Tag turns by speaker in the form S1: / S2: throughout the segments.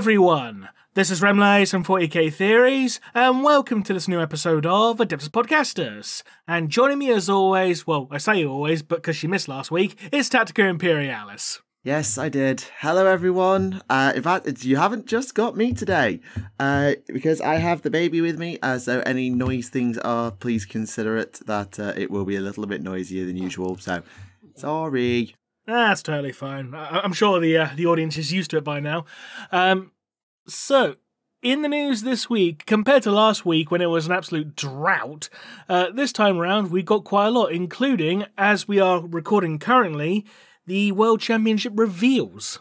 S1: everyone, this is Remleiz from 40k Theories, and welcome to this new episode of Adeptus Podcastus. And joining me as always, well, I say always, but because she missed last week, is Tactica Imperialis.
S2: Yes, I did. Hello, everyone. In fact, you haven't just got me today, because I have the baby with me, so any noise things are, please consider it that it will be a little bit noisier than usual, so sorry.
S1: That's totally fine. I'm sure the audience is used to it by now. So, in the news this week, compared to last week when it was an absolute drought, this time around we got quite a lot, including, as we are recording currently, the World Championship reveals.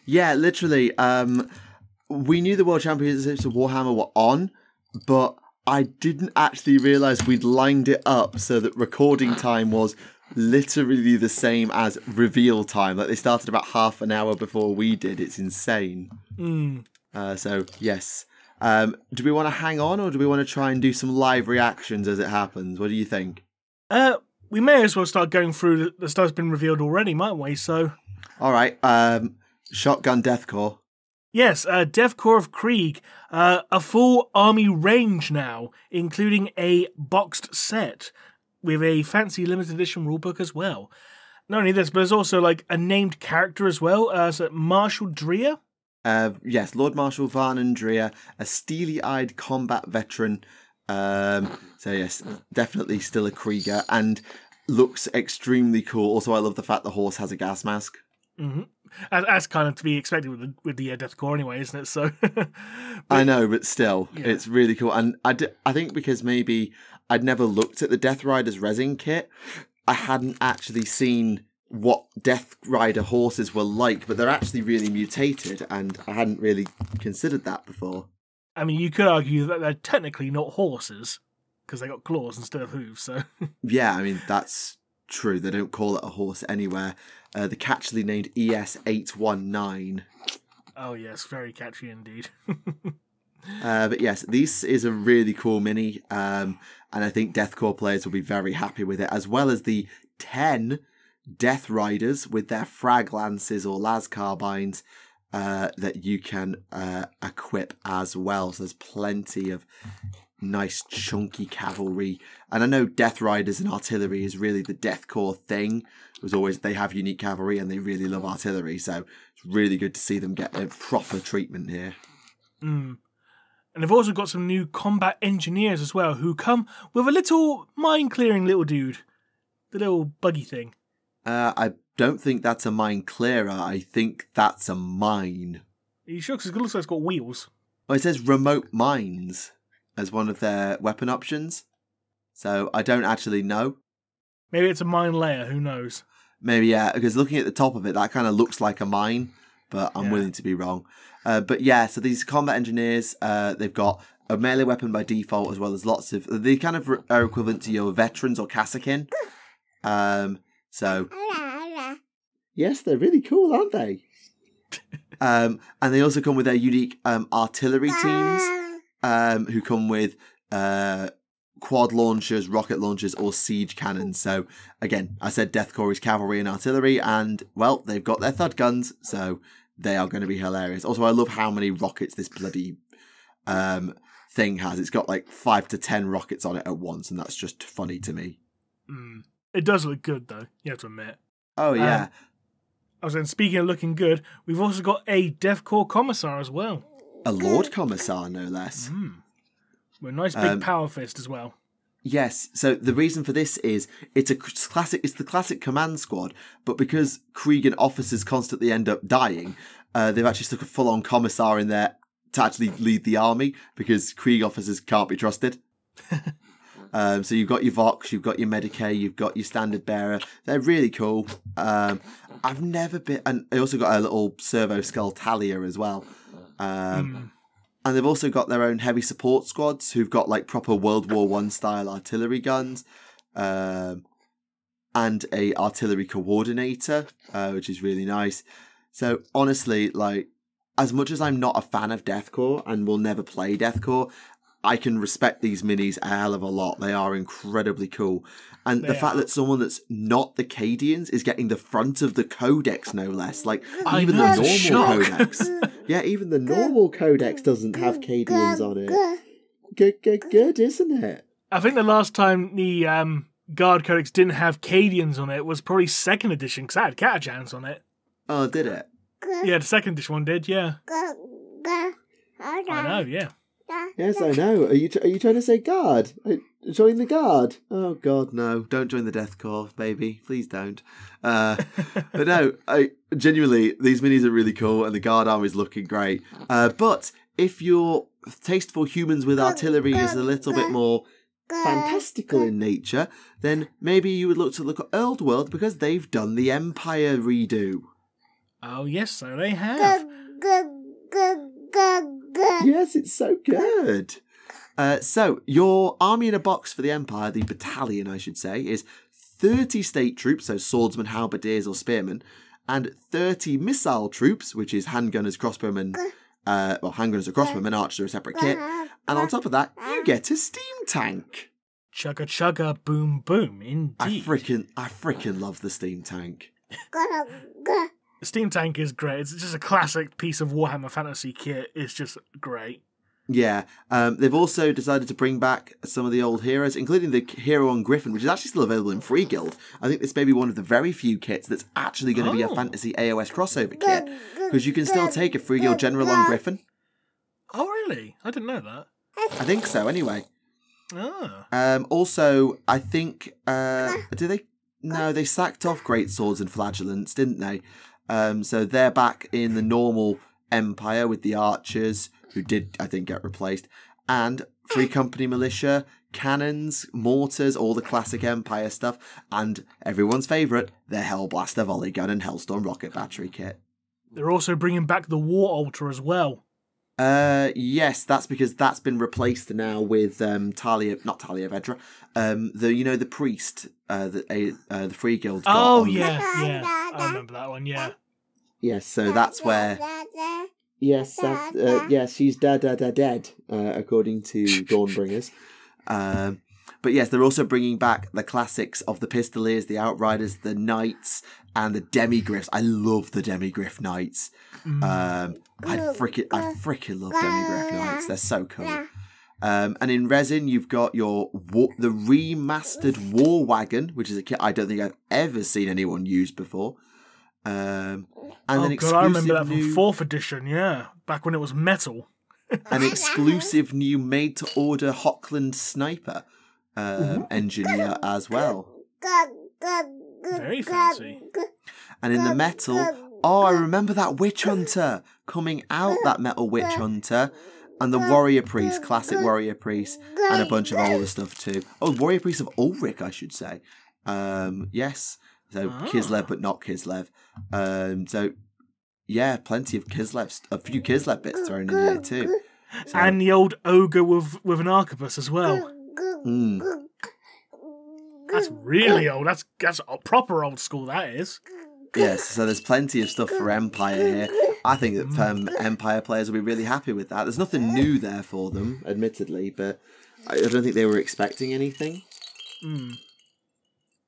S2: Yeah, literally. We knew the World Championships of Warhammer were on, but I didn't actually realise we'd lined it up so that recording time was literally the same as reveal time. Like, they started about half an hour before we did. It's insane. So, yes. Do we want to hang on, or do we want to try and do some live reactions as it happens? What do you think?
S1: We may as well start going through the stuff that's been revealed already, mightn't we? So,
S2: all right. Shotgun Death Korps.
S1: Yes, Death Korps of Krieg. A full army range now, including a boxed set with a fancy limited edition rulebook as well. Not only this, but there's also like a named character as well, so Marshal Dreer.
S2: Yes, Lord Marshal Varnon Dreer, a steely-eyed combat veteran. So yes, definitely still a Krieger, and looks extremely cool. Also, I love the fact the horse has a gas mask.
S1: Mm-hmm. That's kind of to be expected with the Death Korps anyway, isn't it? So,
S2: I know, but still,
S1: yeah.
S2: It's really cool. And I think because maybe I'd never looked at the Death Riders resin kit, I hadn't actually seen what Death Rider horses were like, but they're actually really mutated, and I hadn't really considered that before.
S1: I mean, you could argue that they're technically not horses, because they got claws instead of hooves, so...
S2: Yeah, I mean, that's true. They don't call it a horse anywhere. The catchily named ES819.
S1: Oh yes, very catchy indeed.
S2: But yes, this is a really cool mini, and I think Death Korps players will be very happy with it, as well as the 10 Death Riders with their frag lances or las carbines that you can equip as well. So there's plenty of nice chunky cavalry, and I know Death Riders and artillery is really the Death Korps thing. It was always, they have unique cavalry and they really love artillery, so it's really good to see them get a proper treatment here.
S1: And they've also got some new combat engineers as well, who come with a little mine-clearing little dude. The little buggy thing.
S2: I don't think that's a mine clearer. I think that's a mine.
S1: Are you sure? Because it looks like it's got wheels.
S2: Well, it says remote mines as one of their weapon options. So I don't actually know.
S1: Maybe it's a mine layer, who knows?
S2: Maybe, yeah, because looking at the top of it, that kind of looks like a mine, but I'm willing to be wrong. But yeah, so these combat engineers, they've got a melee weapon by default, as well as lots of... They kind of are equivalent to your veterans or Kassakin. So... Yes, they're really cool, aren't they? And they also come with their unique artillery teams, who come with quad launchers, rocket launchers, or siege cannons. So, again, I said Death Korps is cavalry and artillery, and, well, they've got their thud guns, so they are going to be hilarious. Also, I love how many rockets this bloody thing has. It's got, like, 5 to 10 rockets on it at once, and that's just funny to me.
S1: It does look good, though, you have to admit.
S2: Oh, yeah.
S1: I was saying, speaking of looking good, we've also got a Death Korps Commissar as well.
S2: A Lord Commissar, no less.
S1: With a nice big power fist as well.
S2: Yes, so the reason for this is it's the classic command squad, but because Krieg and officers constantly end up dying, they've actually stuck a full-on commissar in there to actually lead the army, because Krieg officers can't be trusted. So you've got your Vox, you've got your Medicae, you've got your Standard Bearer. They're really cool. I've never been... And they also got a little Servo Skull Talia as well. And they've also got their own heavy support squads who've got like proper World War I style artillery guns. And a artillery coordinator, which is really nice. So honestly, like, as much as I'm not a fan of Death Korps and will never play Death Korps, I can respect these minis a hell of a lot. They are incredibly cool. And the fact that someone that's not the Cadians is getting the front of the codex, no less. Like, even the normal codex. Yeah, even the normal codex doesn't have Cadians on it. Good, isn't it?
S1: I think the last time the Guard Codex didn't have Cadians on it was probably 2nd edition, because that had Catachans on it.
S2: Oh, did it?
S1: Yeah, the 2nd edition one did, yeah. I know, yeah.
S2: Yes, I know. Are you trying to say guard? Join the guard? Oh God, no! Don't join the Death Korps, baby. Please don't. But no, genuinely, these minis are really cool, and the guard armor is looking great. But if your taste for humans with artillery is a little bit more fantastical in nature, then maybe you would look at Old World, because they've done the Empire redo.
S1: Oh yes, so they have.
S2: Yes, it's so good. So, your army in a box for the Empire, the battalion, I should say, is 30 state troops, so swordsmen, halberdiers, or spearmen, and 30 missile troops, which is handgunners, crossbowmen, handgunners or crossbowmen, archers are a separate kit, and on top of that, you get a steam tank.
S1: Chugga chugga boom boom, indeed.
S2: I freaking love the steam tank.
S1: The steam tank is great. It's just a classic piece of Warhammer Fantasy kit. It's just great.
S2: Yeah, they've also decided to bring back some of the old heroes, including the hero on Griffin, which is actually still available in Free Guild. I think this may be one of the very few kits that's actually going to be a Fantasy AOS crossover kit, because you can still take a Free Guild General on Griffin.
S1: Oh, really? I didn't know that.
S2: I think so, anyway.
S1: Oh.
S2: Also, I think... did they? No, they sacked off Great Swords and Flagellants, didn't they? So they're back in the normal Empire with the archers, who did, I think, get replaced, and Free Company Militia, cannons, mortars, all the classic Empire stuff, and everyone's favourite, the Hellblaster Volley Gun and Hellstorm Rocket Battery kit.
S1: They're also bringing back the War Altar as well.
S2: Yes, that's because that's been replaced now with not Talia Vedra, the priest, the Free Guild got.
S1: Oh yeah, I remember that one. Yeah.
S2: Yes, so that's where. Yes, yes, she's dead, according to Dawnbringers. But yes, they're also bringing back the classics of the Pistoliers, the Outriders, the Knights, and the Demigriffs. I love the Demigriff Knights. I freaking love Demigriff Knights. They're so cool. And in resin, you've got the remastered War Wagon, which is a kit I don't think I've ever seen anyone use before. And
S1: I remember that from 4th edition, yeah, back when it was metal.
S2: An exclusive new made-to-order Hockland Sniper engineer as well.
S1: Very fancy.
S2: And in the metal, I remember that Witch Hunter coming out, that metal Witch Hunter, and the Warrior Priest, classic Warrior Priest, and a bunch of older stuff too. Oh, Warrior Priest of Ulrich, I should say. Yes. So Kislev, but not Kislev. So yeah, plenty of Kislev, a few Kislev bits thrown in here too. So,
S1: and the old ogre with an arquebus as well. That's really old. That's proper old school. That is.
S2: Yes. So there's plenty of stuff for Empire here. I think that Empire players will be really happy with that. There's nothing new there for them, admittedly, but I don't think they were expecting anything.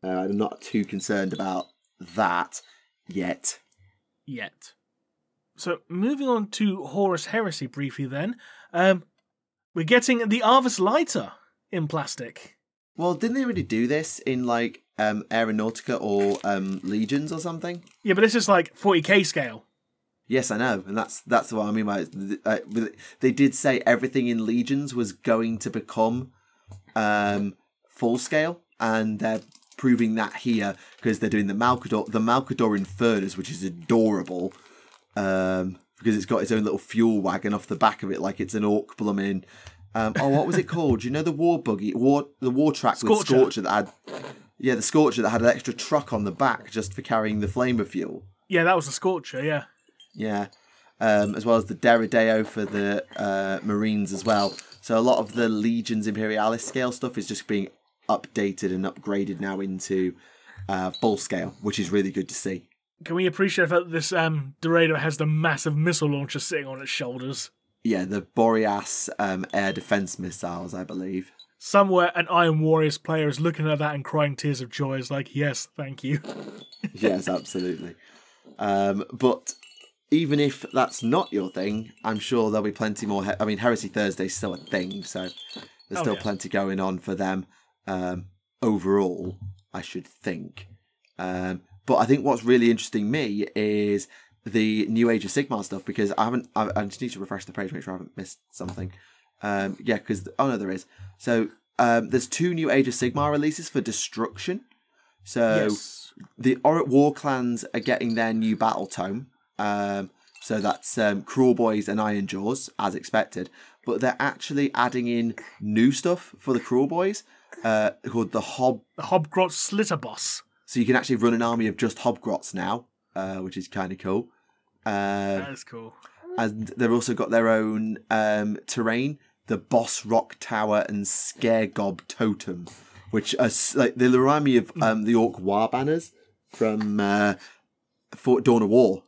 S2: I'm not too concerned about that yet.
S1: So, moving on to Horus Heresy briefly then. We're getting the Arvis Lighter in plastic.
S2: Well, didn't they already do this in, like, Aeronautica or Legions or something?
S1: Yeah, but this is like 40k scale. Yes,
S2: I know, and that's what I mean by they did say everything in Legions was going to become full scale, and they're proving that here because they're doing the Malkador Infernus, which is adorable, because it's got its own little fuel wagon off the back of it, like it's an orc blooming. What was it called? You know, the war buggy, the war track with Scorcher that had, the Scorcher that had an extra truck on the back just for carrying the flamer fuel.
S1: Yeah, that was the Scorcher. Yeah.
S2: Yeah, as well as the Derideo for the Marines as well. So a lot of the Legions Imperialis scale stuff is just being updated and upgraded now into full scale, which is really good to see.
S1: Can we appreciate that this Derideo has the massive missile launcher sitting on its shoulders?
S2: Yeah, the Boreas air defense missiles, I believe.
S1: Somewhere an Iron Warriors player is looking at that and crying tears of joy. It's like, yes, thank you.
S2: Yes, absolutely. But even if that's not your thing, I'm sure there'll be plenty more. I mean, Heresy Thursday's still a thing, so there's still plenty going on for them overall, I should think. But I think what's really interesting me is the New Age of Sigmar stuff, because I just need to refresh the page, make sure I haven't missed something. Because, oh no, there is. So there's 2 New Age of Sigmar releases for Destruction. So the Oric War Clans are getting their new battle tome. So that's Cruel Boys and Iron Jaws, as expected. But they're actually adding in new stuff for the Cruel Boys, called the
S1: Hobgrot Slitter Boss.
S2: So you can actually run an army of just Hobgrots now, which is kind of cool.
S1: That is cool.
S2: And they've also got their own terrain, the Boss Rock Tower and Scaregob Totem, which are they remind me of the Orc War banners from Fort Dawn of War.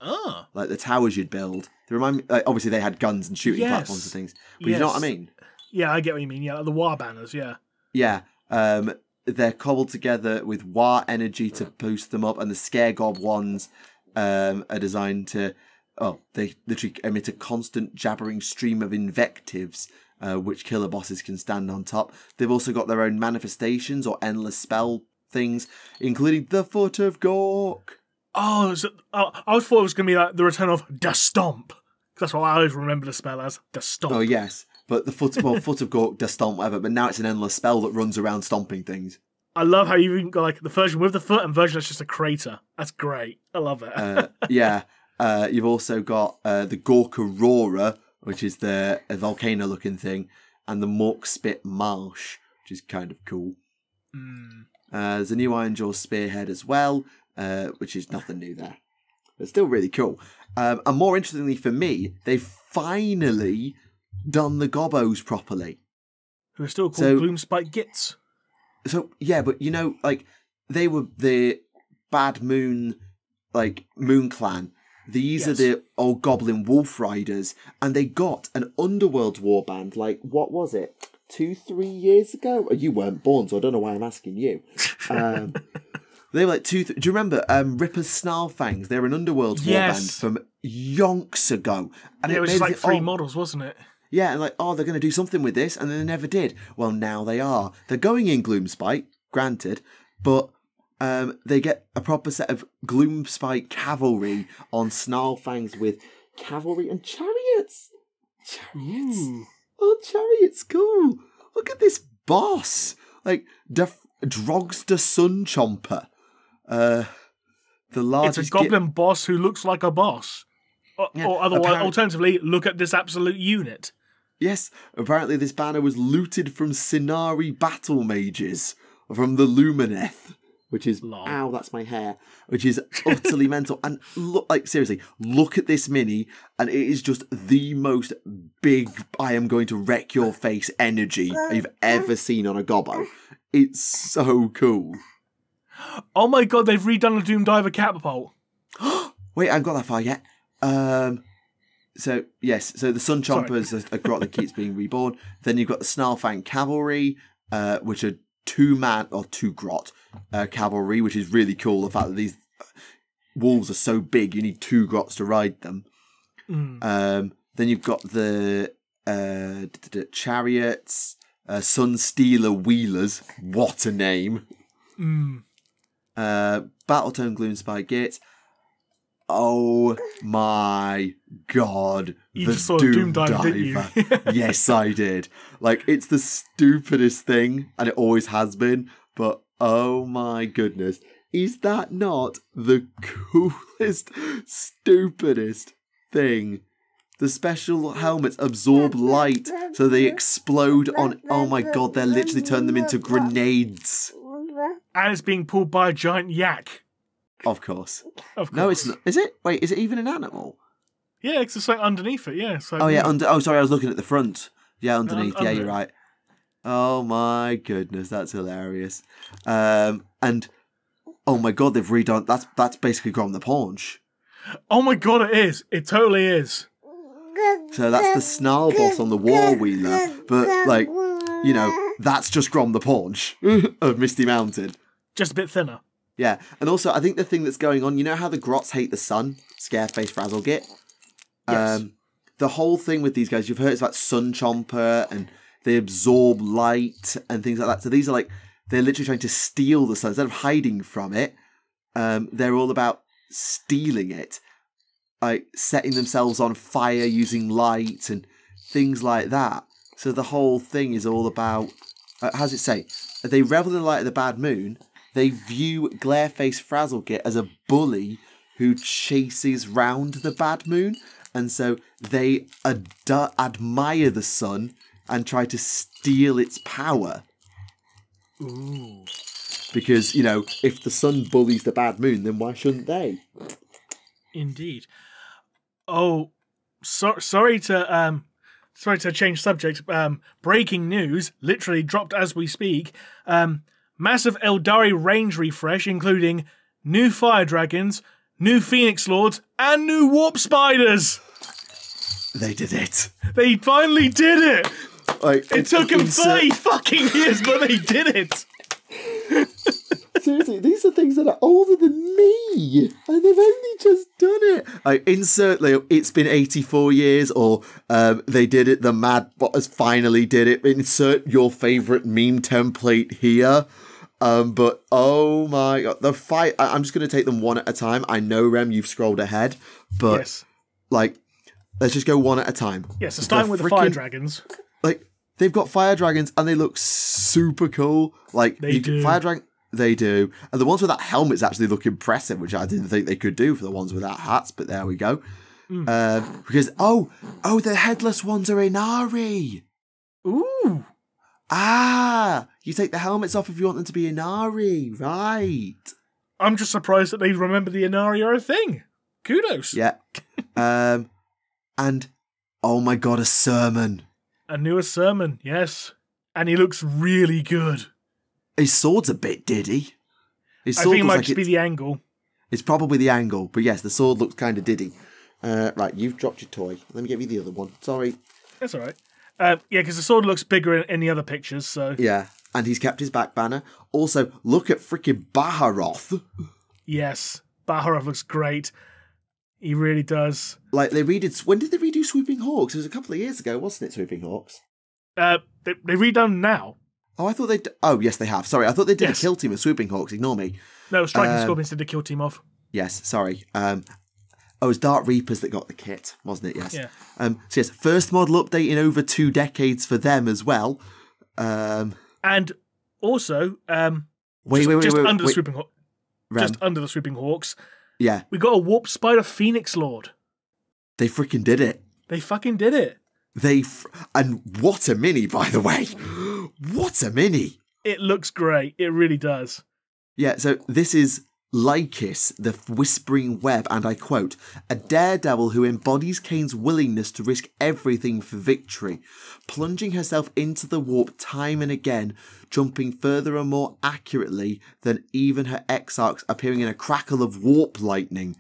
S1: Oh.
S2: Like the towers you'd build. They remind me, obviously they had guns and shooting platforms and things, but you know what I mean?
S1: Yeah, I get what you mean. Yeah, like the War banners, yeah.
S2: Yeah. They're cobbled together with War energy to boost them up, and the Scaregob ones are designed to... Oh, they literally emit a constant jabbering stream of invectives, which killer bosses can stand on top. They've also got their own manifestations or endless spell things, including the Foot of Gork.
S1: Oh, I always thought it was going to be like the return of Da Stomp. That's what I always remember the spell as, Da Stomp.
S2: Oh, yes. But the Foot of Gork, Da Stomp, whatever, but now it's an endless spell that runs around stomping things.
S1: I love how you've even got like the version with the foot and version that's just a crater. That's great. I love it.
S2: Yeah. You've also got the Gork Aurora, which is the volcano-looking thing, and the Mork Spit Marsh, which is kind of cool. There's a new Iron Jaw Spearhead as well, which is nothing new there. But still really cool. And more interestingly for me, they've finally done the Gobbos properly.
S1: Who are still called Gloomspite Gits.
S2: So, yeah, but you know, like, they were the Bad Moon, like, Moon Clan. These are the old Goblin Wolf Riders, and they got an Underworld warband, like, what was it? 2-3 years ago? Oh, you weren't born, so I don't know why I'm asking you. They were like do you remember Ripper's Snarlfangs? They were an Underworld warband from yonks ago. And
S1: it was just like 3 models, wasn't it?
S2: Yeah, and like, they're going to do something with this, and then they never did. Well, now they are. They're going in Gloomspite, granted, but they get a proper set of Gloomspite cavalry on Snarlfangs with cavalry and chariots. Oh, chariots, cool. Look at this boss. Like, Drogs the Sun Chomper. The largest...
S1: It's a goblin boss who looks like a boss. Or otherwise, alternatively, look at this absolute unit.
S2: Yes, apparently this banner was looted from Sinari battle mages from the Lumineth, which is ow, that's my hair, which is utterly mental. And look, like seriously, look at this mini, and it is just the most big I am going to wreck your face energy you've ever seen on a Gobbo. It's so cool.
S1: Oh my god, they've redone the Doom Diver catapult.
S2: Wait, I haven't got that far yet. So the Sun Chompers are a grot that keeps being reborn. Then you've got the Snarlfang Cavalry, which are 2-man or 2 grot cavalry, which is really cool. The fact that these wolves are so big, you need 2 grots to ride them. Then you've got the chariots, Sunstealer Wheelers. What a name! Battletome Gloomspite Gates. Oh my god.
S1: You just saw Doom Diver, didn't you?
S2: Yes, I did. Like, it's the stupidest thing, and it always has been, but oh my goodness. Is that not the coolest, stupidest thing? The special helmets absorb light, so they explode on... Oh my god, they're literally turning them into grenades.
S1: And it's being pulled by a giant yak.
S2: Of course.
S1: Of course.
S2: No, it's not. Is it? Wait, is it even an animal?
S1: Yeah, it's just like underneath it, yeah. So,
S2: oh, yeah. Sorry, I was looking at the front. Yeah, underneath. Yeah, you're right. Oh, my goodness. That's hilarious. And, oh, my God, they've redone... That's basically Grom the Paunch.
S1: Oh, my God, it is. It totally is.
S2: So that's the Snarl boss on the War Wheeler. But, like, you know, that's just Grom the Paunch of Misty Mountain.
S1: Just a bit thinner.
S2: Yeah, and also, I think the thing that's going on, you know how the Grots hate the sun? Scareface Frazzlegit?
S1: Yes.
S2: The whole thing with these guys, you've heard it's about Sun Chomper, and they absorb light and things like that. So these are like, they're literally trying to steal the sun. Instead of hiding from it, they're all about stealing it. Like, setting themselves on fire using light and things like that. So the whole thing is all about, how does it say? They revel in the light of the bad moon. They view Glareface Frazzlegit as a bully who chases round the bad moon. And so they admire the sun and try to steal its power.
S1: Ooh.
S2: Because, you know, if the sun bullies the bad moon, then why shouldn't they?
S1: Indeed. Oh, sorry to change subject. Breaking news, literally dropped as we speak. Massive Eldari range refresh, including new fire dragons, new Phoenix Lords, and new warp spiders.
S2: They did it.
S1: They finally did it.
S2: Like,
S1: It took them 30 fucking years, but they did it.
S2: Seriously, these are things that are older than me, and they've only just done it. Like, insert, like, it's been 84 years, or they did it, the Mad Botters finally did it. Insert your favourite meme template here. But, oh my god, the fight, I'm just going to take them one at a time. I know, Rem, you've scrolled ahead, but,
S1: Yes.
S2: like, let's just go one at a time.
S1: Yes, so starting with the fire dragons.
S2: Like, they've got fire dragons, and they look super cool. Like,
S1: They do.
S2: Fire dragon. They do. And the ones with that helmets actually look impressive, which I didn't think they could do for the ones without hats, but there we go. Because, the headless ones are Inari.
S1: Ooh.
S2: Ah, you take the helmets off if you want them to be Inari, right.
S1: I'm just surprised that they remember the Inari are a thing. Kudos.
S2: Yeah. And, oh my god, a sermon.
S1: A newer sermon, yes. And he looks really good.
S2: His sword's a bit diddy. His
S1: I
S2: sword
S1: think it
S2: looks
S1: might
S2: like
S1: just be the angle.
S2: It's probably the angle, but yes, the sword looks kind of diddy. Right, you've dropped your toy. Let me give you the other one. Sorry.
S1: That's all right. Yeah, because the sword looks bigger in the other pictures, so...
S2: Yeah, and he's kept his back banner. Also, look at freaking Baharoth.
S1: Yes, Baharov looks great. He really does.
S2: Like, they redid... When did they redo Swooping Hawks? It was a couple of years ago, wasn't it, Swooping Hawks?
S1: They redone now.
S2: Oh, I thought they'd... Oh, yes, they have. Sorry, I thought they did
S1: Yes.
S2: a kill team of Swooping Hawks. Ignore me.
S1: No, Striking Scorpions did the kill team off.
S2: Yes, sorry. It was Dark Reapers that got the kit, wasn't it? Yes.
S1: Yeah.
S2: So yes, first model update in over 2 decades for them as well.
S1: And also,
S2: Wait,
S1: under the Swooping Hawks.
S2: Rem.
S1: Just under the Swooping Hawks,
S2: Yeah,
S1: we got a Warp Spider Phoenix Lord.
S2: they freaking did it.
S1: They fucking did it.
S2: And what a mini, by the way. What a mini.
S1: It looks great. It really does.
S2: Yeah, so this is Lycus, the Whispering Web, and I quote, a daredevil who embodies Kane's willingness to risk everything for victory, plunging herself into the warp time and again, jumping further and more accurately than even her exarchs, appearing in a crackle of warp lightning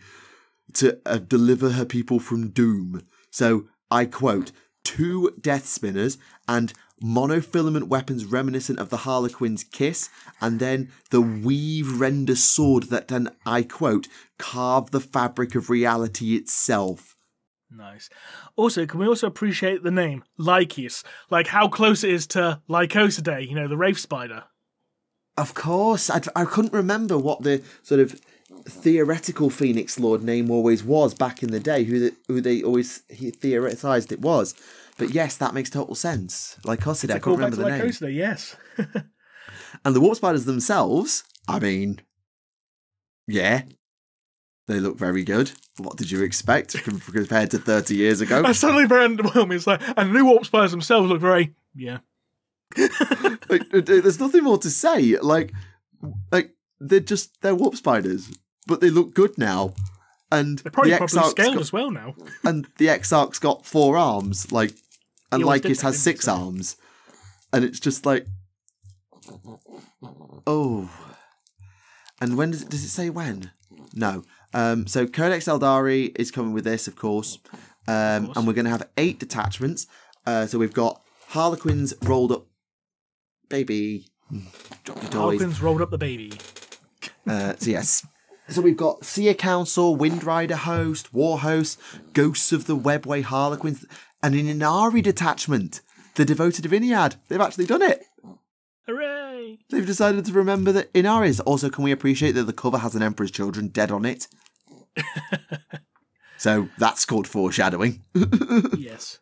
S2: to deliver her people from doom. So, I quote, 2 death spinners and monofilament weapons reminiscent of the Harlequin's kiss, and then the weave render sword that can, I quote, carve the fabric of reality itself.
S1: Nice. Also, can we also appreciate the name, Lycius? Like how close it is to Lycosidae, you know, the Wraith Spider.
S2: Of course, I couldn't remember what the sort of theoretical Phoenix Lord name always was back in the day, who they always theorized it was. But yes, that makes total sense. Lycosidae, I can't remember the name.
S1: Lycosidae, yes.
S2: And the warp spiders themselves, I mean, yeah, they look very good. What did you expect compared to 30 years ago?
S1: That's suddenly very underwhelming. It's like, and the new Warp Spiders themselves look very, yeah.
S2: Like, there's nothing more to say. Like they're warp spiders, but they look good now. And
S1: They're probably
S2: the
S1: properly
S2: Exarch's
S1: scaled as well now.
S2: And the Exarch's got 4 arms, like, and
S1: He always did
S2: Lycus
S1: that,
S2: has
S1: didn't he,
S2: 6
S1: so?
S2: arms. And it's just like, oh. And when does it say when? No. So Codex Eldari is coming with this, of course. And we're going to have 8 detachments. So we've got Harlequins rolled up. Baby. Drop your toys.
S1: Harlequins rolled up the baby.
S2: So yes. So we've got Seer Council, Wind Rider Host, War Host, Ghosts of the Webway Harlequins, and an Inari detachment. The Devoted of Iniad. They've actually done it.
S1: Hooray!
S2: They've decided to remember the Inaris. Also, can we appreciate that the cover has an Emperor's Children dead on it? So that's called foreshadowing.
S1: Yes.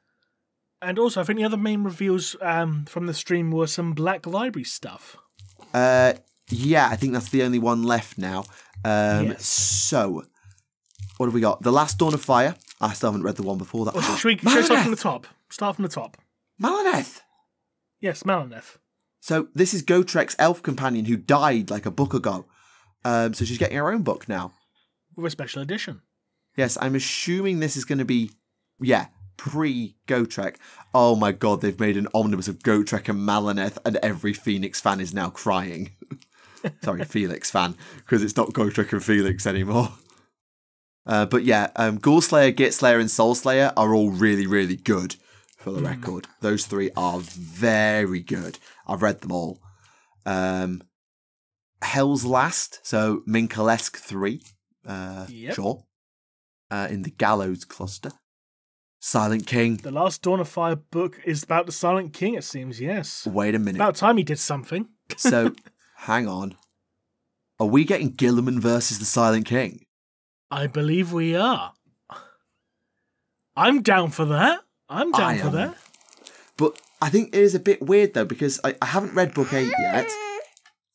S1: And also, I think the other main reveals from the stream were some Black Library stuff.
S2: Yeah, I think that's the only one left now.
S1: Yes.
S2: So, what have we got? The Last Dawn of Fire. I still haven't read the one before that.
S1: Should we start from the top? Start from the top.
S2: Malaneth!
S1: Yes, Malaneth.
S2: So, this is Gotrek's elf companion who died like a book ago. So she's getting her own book now.
S1: With a special edition.
S2: Yes, I'm assuming this is going to be, pre-Gotrek. Oh my god, they've made an omnibus of Gotrek and Malaneth, and every Phoenix fan is now crying. Sorry, Felix fan, because it's not Gotrek and Felix anymore. But yeah, Ghoulslayer, Gitslayer, and Soulslayer are all really, really good, for the record. Those 3 are very good. I've read them all. Hell's Last, so Minkalesk 3. Sure. In the Gallows cluster. Silent King.
S1: The Last Dawn of Fire book is about the Silent King, it seems, yes.
S2: Wait a minute.
S1: About time he did something.
S2: So, hang on. Are we getting Gilliman versus the Silent King?
S1: I believe we are. I'm down for that. I'm down for that.
S2: But I think it is a bit weird, though, because I haven't read Book 8 yet.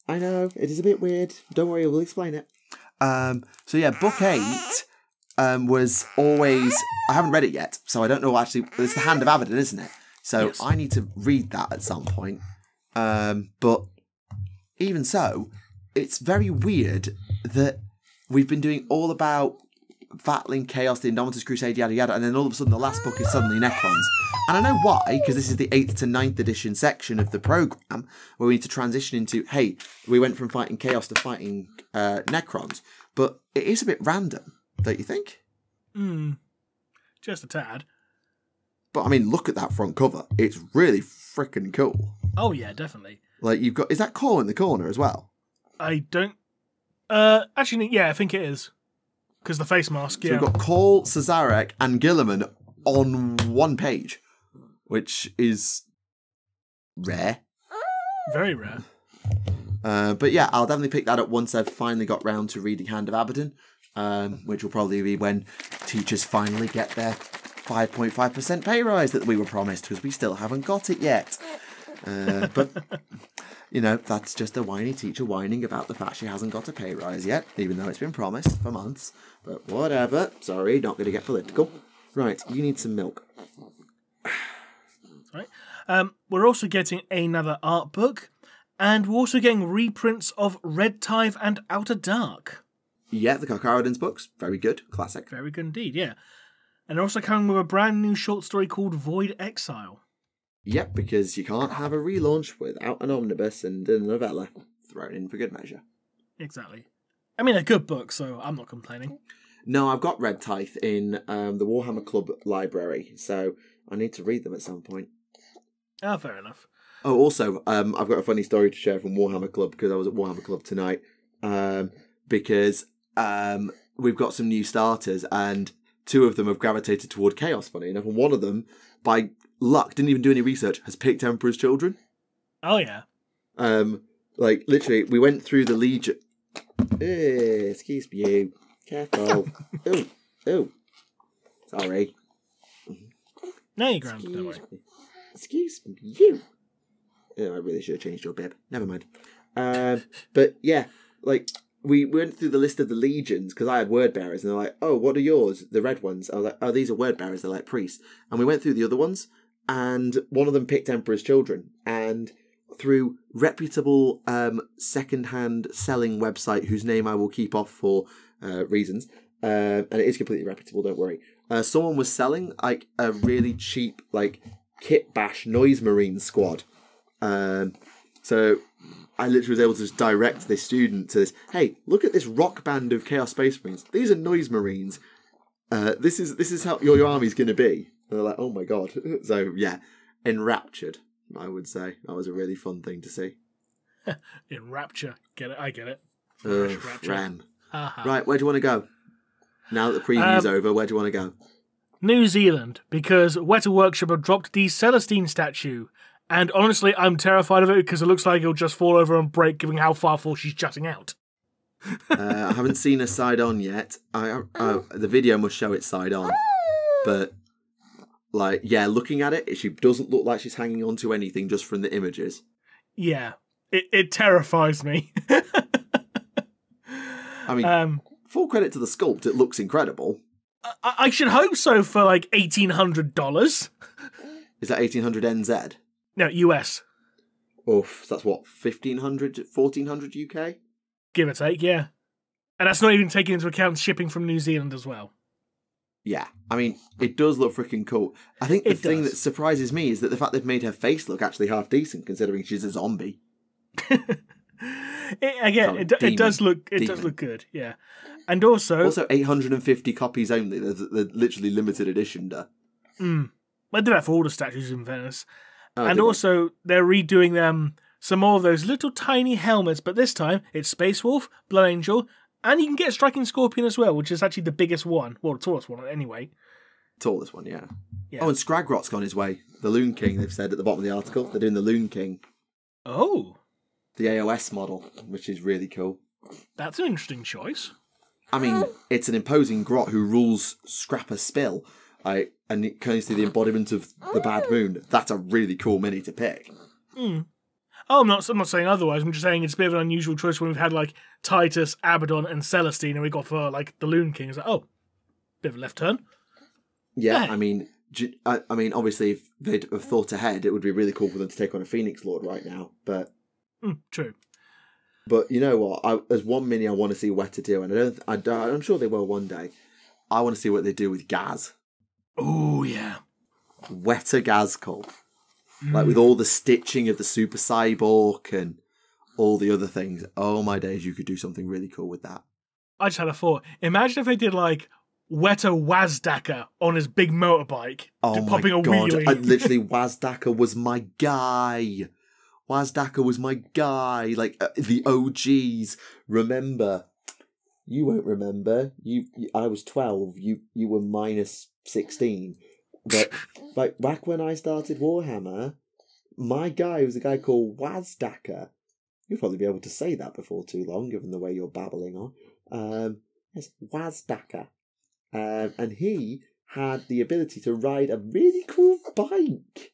S2: I know, it is a bit weird. Don't worry, we'll explain it. So yeah, Book 8 was always... I haven't read it yet, so I don't know actually... It's the Hand of Abaddon, isn't it? So yes. I need to read that at some point. But even so, it's very weird that we've been doing all about battling chaos, the Indomitus Crusade, yada yada, and then all of a sudden the last book is suddenly Necrons. And I know why, because this is the 8th to 9th edition section of the programme, where we need to transition into, hey, we went from fighting chaos to fighting Necrons. But it is a bit random, don't you think?
S1: Just a tad.
S2: But I mean, look at that front cover. It's really freaking cool.
S1: Oh yeah, definitely.
S2: Like, you've got... Is that Cole in the corner as well?
S1: I don't... Actually, yeah, I think it is. Because the face mask,
S2: So we've got Cole, Cesarek, and Gilliman on one page, which is rare.
S1: Very rare.
S2: But yeah, I'll definitely pick that up once I've finally got round to reading Hand of Abaddon, which will probably be when teachers finally get their 5.5% pay rise that we were promised, because we still haven't got it yet. But, you know, that's just a whiny teacher whining about the fact she hasn't got a pay rise yet, even though it's been promised for months. But whatever. Sorry, not going to get political. Right, you need some milk.
S1: Right. We're also getting another art book, and we're also getting reprints of Red Tithe and Outer Dark.
S2: Yeah, the Karkarodin's books. Very good. Classic.
S1: Very good indeed, yeah. And they're also coming with a brand new short story called Void Exile.
S2: Yep, because you can't have a relaunch without an omnibus and a novella thrown in for good measure.
S1: Exactly. I mean, a good book, so I'm not complaining.
S2: No, I've got Red Tithe in the Warhammer Club library, so I need to read them at some point.
S1: Oh, fair enough.
S2: Oh, also, I've got a funny story to share from Warhammer Club, because I was at Warhammer Club tonight, because we've got some new starters, and 2 of them have gravitated toward Chaos, funny enough, and one of them, by luck, didn't even do any research, has picked Emperor's Children.
S1: Oh, yeah.
S2: Like, literally, we went through the Legion... excuse me, you. Careful. Ooh. Sorry.
S1: No, you're grand, don't worry.
S2: Excuse me, you. Oh, I really should have changed your bib. Never mind. But yeah, like, we went through the list of the legions, because I had word bearers, and they're like, oh, what are yours? The red ones. I was like, oh, these are word bearers, they're like priests. And we went through the other ones, and one of them picked Emperor's Children, and through reputable second-hand selling website, whose name I will keep off for reasons, and it is completely reputable, don't worry. Someone was selling like a really cheap like kit bash noise marine squad. So I literally was able to just direct this student to this. Hey, look at this rock band of Chaos Space Marines. These are noise marines. this is how your army's going to be. And they're like, oh my god. So yeah, enraptured, I would say. That was a really fun thing to see.
S1: Enrapture. Get it? I get it.
S2: Ram. Right, where do you want to go? Now that the preview's over, where do you want to go?
S1: New Zealand, because Weta Workshop have dropped the Celestine statue. And honestly, I'm terrified of it because it looks like it'll just fall over and break, given how far forth she's jutting out.
S2: I haven't seen her side on yet. The video must show it side on. But, like, yeah, looking at it, she doesn't look like she's hanging on to anything just from the images.
S1: Yeah, it terrifies me.
S2: I mean, full credit to the sculpt, it looks incredible.
S1: I should hope so for, like, $1,800.
S2: Is that 1800 NZ?
S1: No, US.
S2: Oof, that's what, 1500, 1400 UK?
S1: Give or take, yeah. And that's not even taking into account shipping from New Zealand as well.
S2: Yeah, I mean, it does look freaking cool. I think the thing that surprises me is that the fact they've made her face look actually half decent, considering she's a zombie.
S1: It does look good, yeah. And also
S2: 850 copies only. They're literally limited edition.
S1: I do that for all the statues in Venice. And also, they're redoing some more of those little tiny helmets, but this time it's Space Wolf, Blood Angel, and you can get Striking Scorpion as well, which is actually the biggest one. Well, the tallest one, anyway.
S2: Tallest one, yeah. Oh, and Scragrot's gone his way. The Loon King, they've said at the bottom of the article. They're doing the Loon King.
S1: Oh.
S2: The AOS model, which is really cool.
S1: That's an interesting choice.
S2: I mean, it's an imposing grot who rules Scrapper Spill. And it comes to the embodiment of the Bad Moon. That's a really cool mini to pick.
S1: Oh, I'm not saying otherwise. I'm just saying it's a bit of an unusual choice when we've had, like, Titus, Abaddon, and Celestine, and we got for, like, the Loon King. It's like, oh, bit of a left turn.
S2: Yeah, I mean, obviously, if they'd have thought ahead, it would be really cool for them to take on a Phoenix Lord right now, but...
S1: true.
S2: But you know what? There's one mini I want to see Weta do, and I'm sure they will one day. I want to see what they do with Gaz.
S1: Oh, yeah.
S2: Weta Gazkul. Like, with all the stitching of the Super Cyborg and all the other things. Oh, my days, you could do something really cool with that.
S1: I just had a thought. Imagine if they did, like, Weta Wazdaka on his big motorbike.
S2: Oh, my
S1: popping a
S2: God.
S1: wheelie.
S2: Literally, Wazdaka was my guy. Wazdaka was my guy. Like, the OGs. Remember. You won't remember. I was 12. You were minus 16. But like back when I started Warhammer, my guy was a guy called Wazdaka. You'll probably be able to say that before too long, given the way you're babbling on. Yes, Wazdaka. And he had the ability to ride a really cool bike.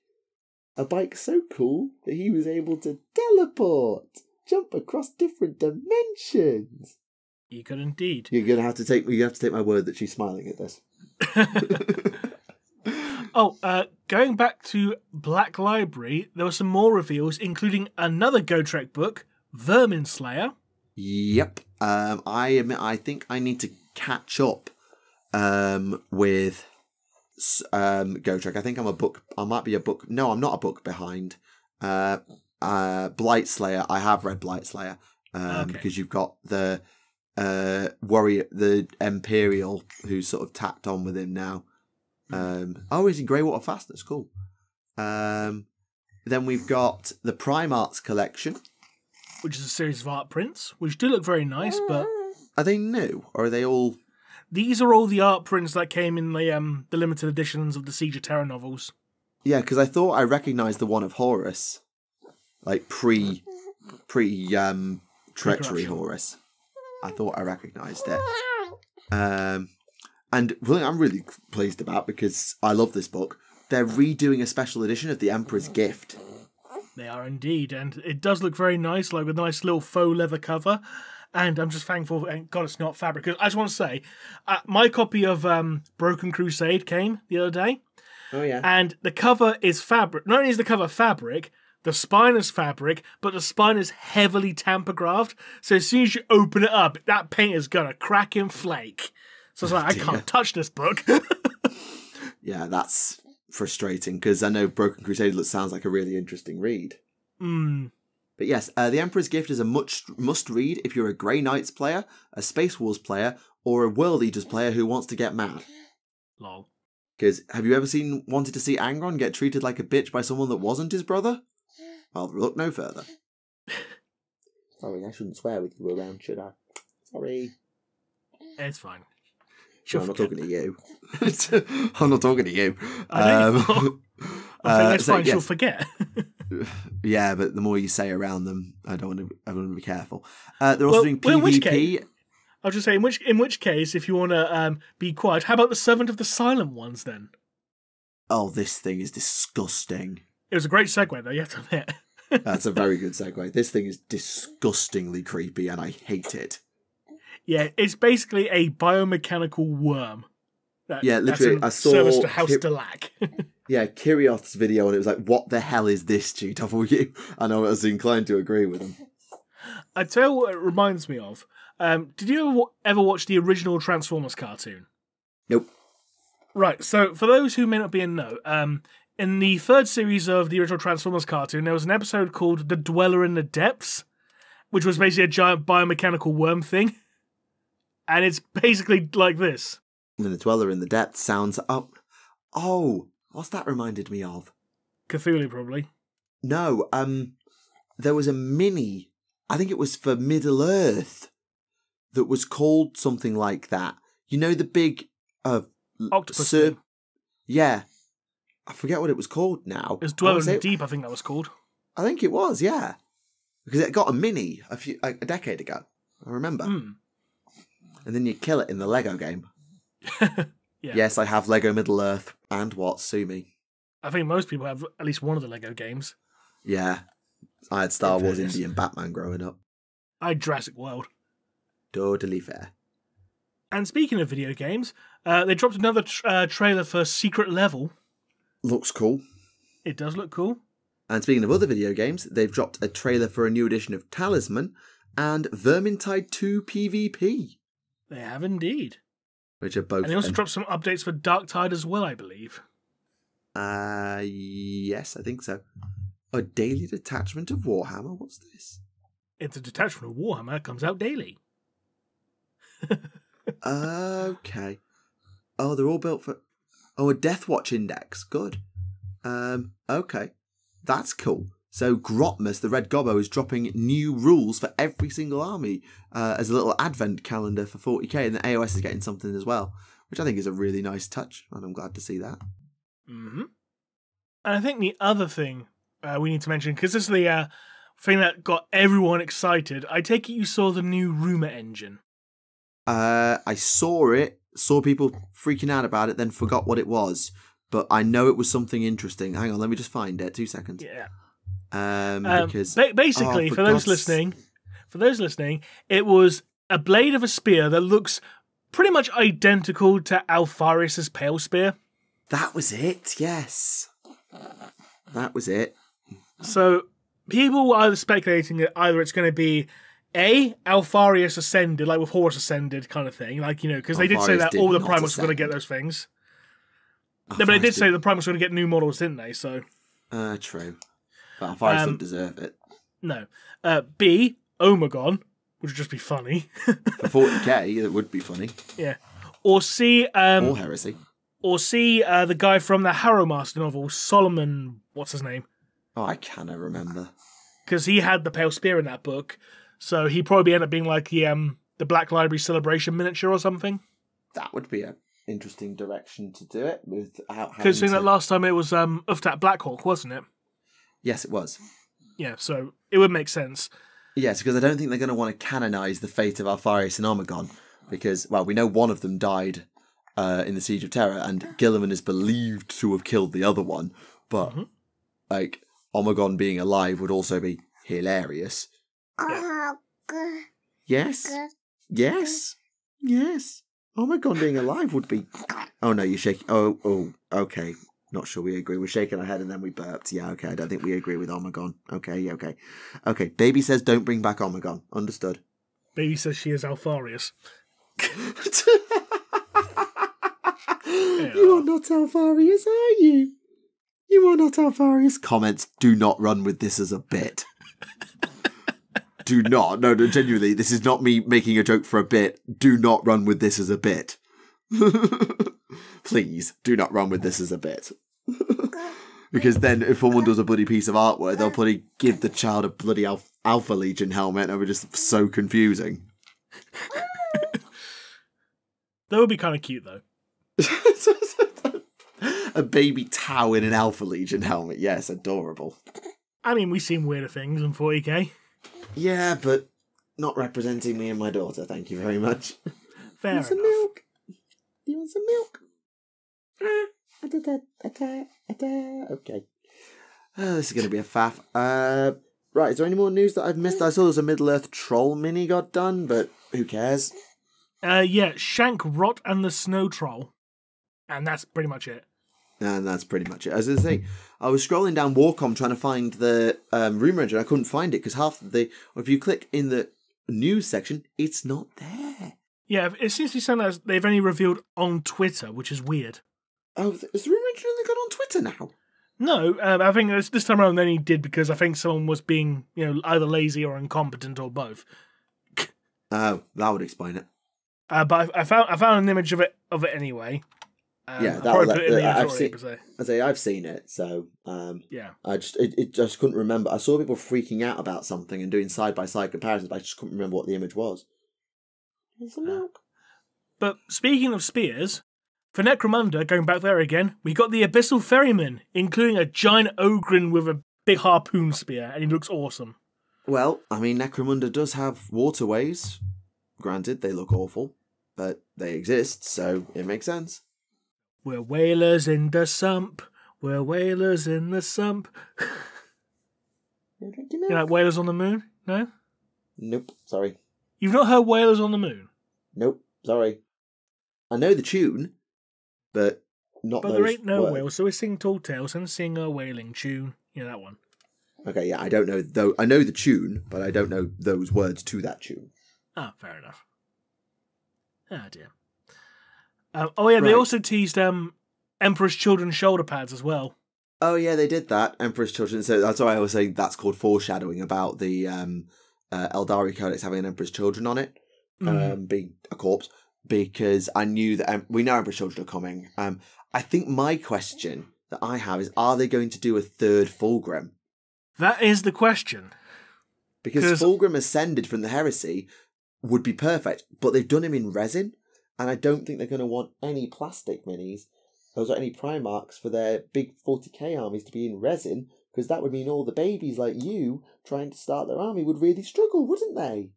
S2: A bike so cool that he was able to teleport, jump across different dimensions.
S1: You could indeed.
S2: You have to take my word that she's smiling at this.
S1: Going back to Black Library, there were some more reveals, including another Gotrek book, Vermin Slayer.
S2: Yep. I admit, I think I need to catch up with Gotrek. I think I might be a book. No, I'm not a book behind. Blight Slayer. I have read Blight Slayer because you've got the warrior, the Imperial, who's sort of tacked on with him now. He's in Greywater Fastness. Cool. Then we've got the Prime Arts collection,
S1: which is a series of art prints, which do look very nice. But
S2: are they new or are they all?
S1: These are all the art prints that came in the limited editions of the Siege of Terra novels. Yeah,
S2: because I thought I recognised the one of Horus, like pre Treachery Horus. I thought I recognised it. And one thing I'm really pleased about, because I love this book, they're redoing a special edition of The Emperor's Gift.
S1: They are indeed, and it does look very nice, like with a nice little faux leather cover. And I'm just thankful, and God, it's not fabric. Because I just want to say, my copy of Broken Crusade came the other day.
S2: Oh, yeah.
S1: And the cover is fabric. Not only is the cover fabric, the spine is fabric, but the spine is heavily tamper-graphed. So as soon as you open it up, that paint is going to crack and flake. So it's like, I can't touch this book.
S2: Yeah, that's frustrating, because I know Broken Crusade sounds like a really interesting read. But yes, The Emperor's Gift is a must-read if you're a Grey Knights player, a Space Wars player, or a World Eaters player who wants to get mad.
S1: Lol.
S2: Because have you ever wanted to see Angron get treated like a bitch by someone that wasn't his brother? Well, look no further. Sorry, I shouldn't swear with you around, should I? Sorry.
S1: It's fine.
S2: I'm not talking to you. I'm not talking to you.
S1: I think that's fine. Yes. She'll forget.
S2: Yeah, but the more you say around them, I want to be careful. They're also doing PvP.
S1: I'll just say, in which case, if you want to be quiet, how about the Servant of the Silent Ones then?
S2: Oh, this thing is disgusting.
S1: It was a great segue, though. You have to admit.
S2: That's a very good segue. This thing is disgustingly creepy, and I hate it.
S1: Yeah, it's basically a biomechanical worm.
S2: Literally, I saw
S1: service to House Delac.
S2: Yeah, Kirioth's video, and it was like, "What the hell is this, GW?" And I was inclined to agree with him.
S1: I tell you what it reminds me of. Did you ever watch the original Transformers cartoon?
S2: Nope.
S1: Right, so for those who may not be in know, in the third series of the original Transformers cartoon, there was an episode called The Dweller in the Depths, which was basically a giant biomechanical worm thing. And it's basically like this.
S2: And the Dweller in the Depths sounds up. Oh, what's that reminded me of?
S1: Cthulhu, probably.
S2: No, there was a mini, I think it was for Middle-earth, that was called something like that. You know the big
S1: octopus.
S2: Yeah. I forget what it was called now.
S1: It was Dweller in the Deep, I think that was called.
S2: I think it was, yeah. Because it got a mini a decade ago. I remember. And then you kill it in the Lego game. Yeah. Yes, I have Lego Middle-earth and what? Sue me.
S1: I think most people have at least one of the Lego games.
S2: Yeah. I had Star Wars, Indy and Batman growing up.
S1: I had Jurassic World.
S2: Totally fair.
S1: And speaking of video games, they dropped another trailer for Secret Level.
S2: Looks cool.
S1: It does look cool.
S2: And speaking of other video games, they've dropped a trailer for a new edition of Talisman and Vermintide 2 PvP.
S1: They have indeed.
S2: Which are both...
S1: And they also dropped some updates for Darktide as well, I believe.
S2: Yes, I think so. A daily detachment of Warhammer? What's this?
S1: It's a detachment of Warhammer that comes out daily.
S2: Okay. Oh, they're all built for... Oh, a Death Watch index. Good. Okay. That's cool. So Grotmus, the Red Gobbo, is dropping new rules for every single army as a little advent calendar for 40k, and the AOS is getting something as well, which I think is a really nice touch, and I'm glad to see that.
S1: Mm-hmm. And I think the other thing we need to mention, because this is the thing that got everyone excited, I take it you saw the new rumour engine.
S2: I saw it, saw people freaking out about it, then forgot what it was, but I know it was something interesting. Hang on, let me just find it. 2 seconds.
S1: Yeah.
S2: Because
S1: basically, for those listening, it was a blade of a spear that looks pretty much identical to Alpharius's Pale Spear.
S2: That was it. Yes, that was it.
S1: So people were either speculating that either it's going to be Alpharius Ascended, like with Horus Ascended kind of thing, like, you know, because they did say that all the Primarchs were going to get those things. No, but they did say the Primarchs were going to get new models, didn't they? So
S2: true. But Alpharius didn't deserve it.
S1: No. B, Omegon, which would just be funny.
S2: For 40k, it would be funny.
S1: Yeah. Or C...
S2: or Heresy.
S1: Or C, the guy from the Harrowmaster novel, Solomon... What's his name?
S2: Oh, I cannot remember.
S1: Because he had the Pale Spear in that book, so he'd probably end up being like the Black Library Celebration miniature or something.
S2: That would be an interesting direction to do it.
S1: Because that last time it was Uftat Blackhawk, wasn't it?
S2: Yes, it was.
S1: Yeah, so it would make sense.
S2: Yes, because I don't think they're going to want to canonise the fate of Alpharius and Omegon, because, well, we know one of them died in the Siege of Terror, and Guilliman is believed to have killed the other one, but, like, Omegon being alive would also be hilarious.
S1: Yeah.
S2: Yes? Yes? Yes. Omegon being alive would be... Oh, no, you're shaking... Oh, okay. Not sure we agree. We're shaking our head and then we burped. Yeah, okay. I don't think we agree with Omegon. Okay. Okay. Baby says don't bring back Omegon. Understood.
S1: Baby says she is Alpharius.
S2: You are not Alpharius, are you? You are not Alpharius. Comments, do not run with this as a bit. Do not. No, genuinely, this is not me making a joke for a bit. Do not run with this as a bit. Please do not run with this as a bit. Because then if someone does a bloody piece of artwork, they'll bloody give the child a bloody Alpha Legion helmet, and it'll be just so confusing.
S1: That would be kind of cute, though.
S2: A baby Tau in an Alpha Legion helmet. Yes, adorable.
S1: I mean, we've seen weirder things in 40k.
S2: Yeah, but not representing me and my daughter, thank you very much.
S1: Fair enough.
S2: Some milk? Do you want some milk? Okay. This is going to be a faff. Right, is there any more news that I've missed? I saw there was a Middle-earth Troll mini got done, but who cares?
S1: Yeah, Shank, Rot, and the Snow Troll. And that's pretty much it.
S2: And that's pretty much it. As I say, I was scrolling down Warcom trying to find the rumour engine. I couldn't find it because if you click in the news section, it's not there.
S1: Yeah, it seems to be something that they've only revealed on Twitter, which is weird.
S2: Oh, is the rumour engine only got on Twitter now?
S1: No, I think this time around they only did because I think someone was being, either lazy or incompetent or both.
S2: Oh, that would explain it.
S1: But I found an image of it anyway.
S2: Yeah, I've seen it. So
S1: yeah,
S2: I just couldn't remember. I saw people freaking out about something and doing side by side comparisons, but I just couldn't remember what the image was.
S1: But speaking of spears, for Necromunda, going back there again, we got the Abyssal Ferryman, including a giant Ogren with a big harpoon spear, and he looks awesome.
S2: Well, I mean, Necromunda does have waterways. Granted, they look awful, but they exist, so it makes sense.
S1: We're whalers in the sump. We're whalers in the sump. You like Whalers on the Moon? No?
S2: Nope, sorry.
S1: You've not heard Whalers on the Moon?
S2: Nope, sorry. I know the tune, but not those
S1: But there ain't no
S2: words.
S1: whales, so we sing tall tales and sing a whaling tune. That one.
S2: Okay, yeah, I don't know, though. I know the tune, but I don't know those words to that tune.
S1: Ah, fair enough. Ah, dear. They also teased Emperor's Children shoulder pads as well.
S2: Oh, yeah, they did that, Emperor's Children. So that's why I was saying that's called foreshadowing about the Eldari Codex having an Emperor's Children on it, being a corpse, because I knew that we know Emperor's Children are coming. I think my question that I have is, are they going to do a third Fulgrim?
S1: That is the question.
S2: Because Fulgrim Ascended from the Heresy would be perfect, but they've done him in resin, and I don't think they're going to want any plastic minis, or any Primarchs for their big 40k armies to be in resin, because that would mean all the babies like you trying to start their army would really struggle, wouldn't they?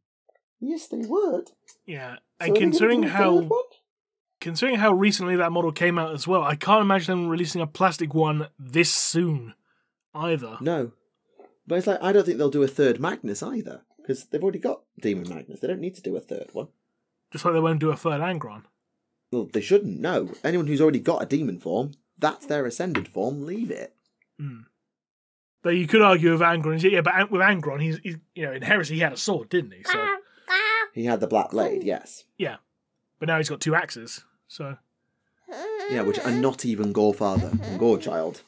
S2: Yes, they would.
S1: Yeah, and considering how recently that model came out as well, I can't imagine them releasing a plastic one this soon, either.
S2: No. But it's like, I don't think they'll do a third Magnus either, because they've already got Demon Magnus. They don't need to do a third one.
S1: Just like they won't do a third Angron.
S2: Well, they shouldn't, no. Anyone who's already got a demon form, that's their Ascended form, leave it.
S1: But you could argue with Angron, yeah, but with Angron, he's in Heresy he had a sword, didn't he? So
S2: he had the Black Blade, yes.
S1: Yeah. But now he's got 2 axes, so...
S2: Yeah, which are not even Gorefather and Gorechild.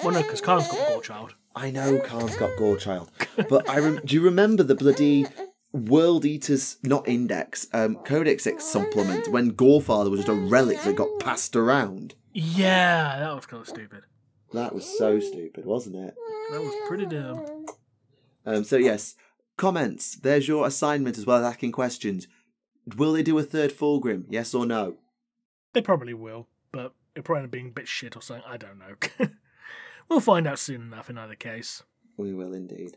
S1: Well, no, because Khan's got Gorechild.
S2: I know Khan's got Gorechild. But do you remember the bloody World Eaters, not Index, Codex X supplement, when Gorefather was just a relic that got passed around?
S1: Yeah, that was kind of stupid.
S2: That was so stupid, wasn't it?
S1: That was pretty dumb.
S2: So yes, comments. There's your assignment as well as asking questions. Will they do a third Fulgrim? Yes or no?
S1: They probably will, but it'll probably end up being a bit shit or something. I don't know. We'll find out soon enough in either case.
S2: We will indeed.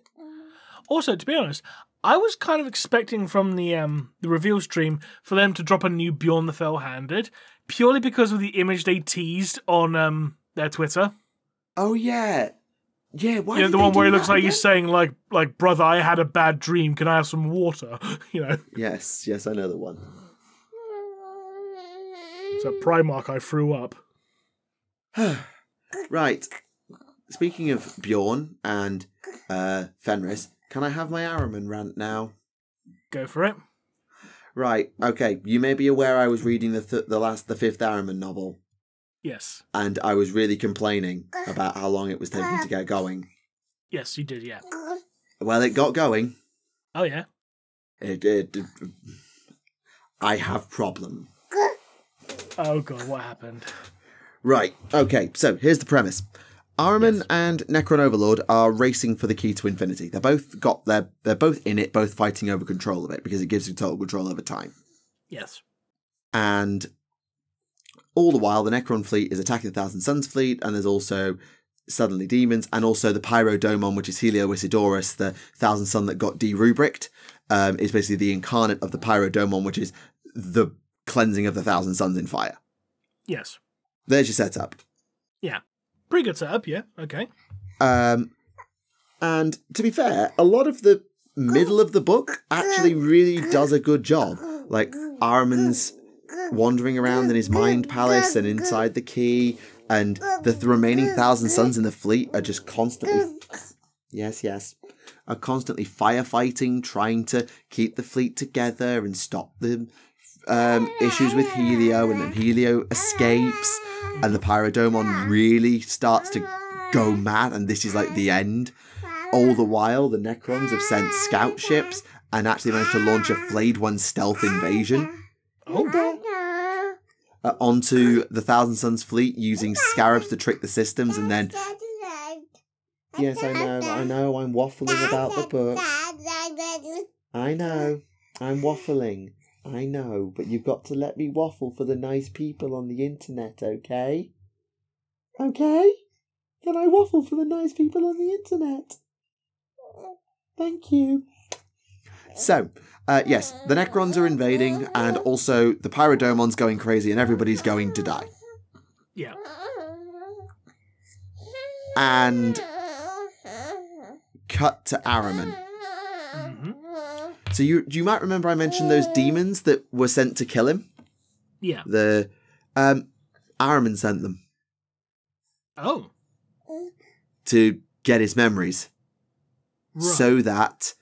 S1: Also, to be honest, I was kind of expecting from the reveal stream for them to drop a new Bjorn the Fell-Handed, purely because of the image they teased on their Twitter.
S2: Oh yeah. Yeah, why
S1: the one where he looks like he's saying, like, brother, I had a bad dream, can I have some water?
S2: Yes, I know the one.
S1: It's a Primarch I threw up.
S2: Right. Speaking of Bjorn and Fenris, can I have my Ahriman rant now?
S1: Go for it.
S2: Right, okay. You may be aware I was reading the 5th Ahriman novel.
S1: Yes.
S2: And I was really complaining about how long it was taking to get going.
S1: Yes, you did, yeah.
S2: Well, it got going.
S1: Oh, yeah?
S2: I have problem.
S1: Oh, God, what happened?
S2: Right. Okay. So here's the premise. Ahriman and Necron Overlord are racing for the key to infinity. They're both in it, both fighting over control of it because it gives you total control over time.
S1: Yes.
S2: And all the while, the Necron fleet is attacking the Thousand Suns fleet, and there's also suddenly demons, and also the Pyrodomon, which is Helio Isidorus, the Thousand Sun that got de-rubricked, is basically the incarnate of the Pyrodomon, which is the cleansing of the Thousand Suns in fire.
S1: Yes.
S2: There's your setup.
S1: Yeah. Pretty good setup, yeah. Okay.
S2: And to be fair, a lot of the middle of the book actually really does a good job. Like, Ahriman's wandering around in his mind palace and inside the key, and the remaining Thousand Suns in the fleet are just constantly... Yes. Are constantly firefighting, trying to keep the fleet together and stop the issues with Helio, and then Helio escapes, and the Pyrodomon really starts to go mad, and this is like the end. All the while, the Necrons have sent scout ships and actually managed to launch a Flayed One stealth invasion onto the Thousand Suns fleet using scarabs to trick the systems, and then... Yes, I know, I'm waffling about the book. I know, I'm waffling. I know, but you've got to let me waffle for the nice people on the internet, okay? Okay? Can I waffle for the nice people on the internet? Thank you. So, yes, the Necrons are invading, and also the Pyrodomon's going crazy, and everybody's going to die.
S1: Yeah.
S2: And cut to Ahriman.
S1: Mm-hmm.
S2: So you might remember I mentioned those demons that were sent to kill him?
S1: Yeah.
S2: The Ahriman sent them.
S1: Oh.
S2: To get his memories.
S1: Right.
S2: So that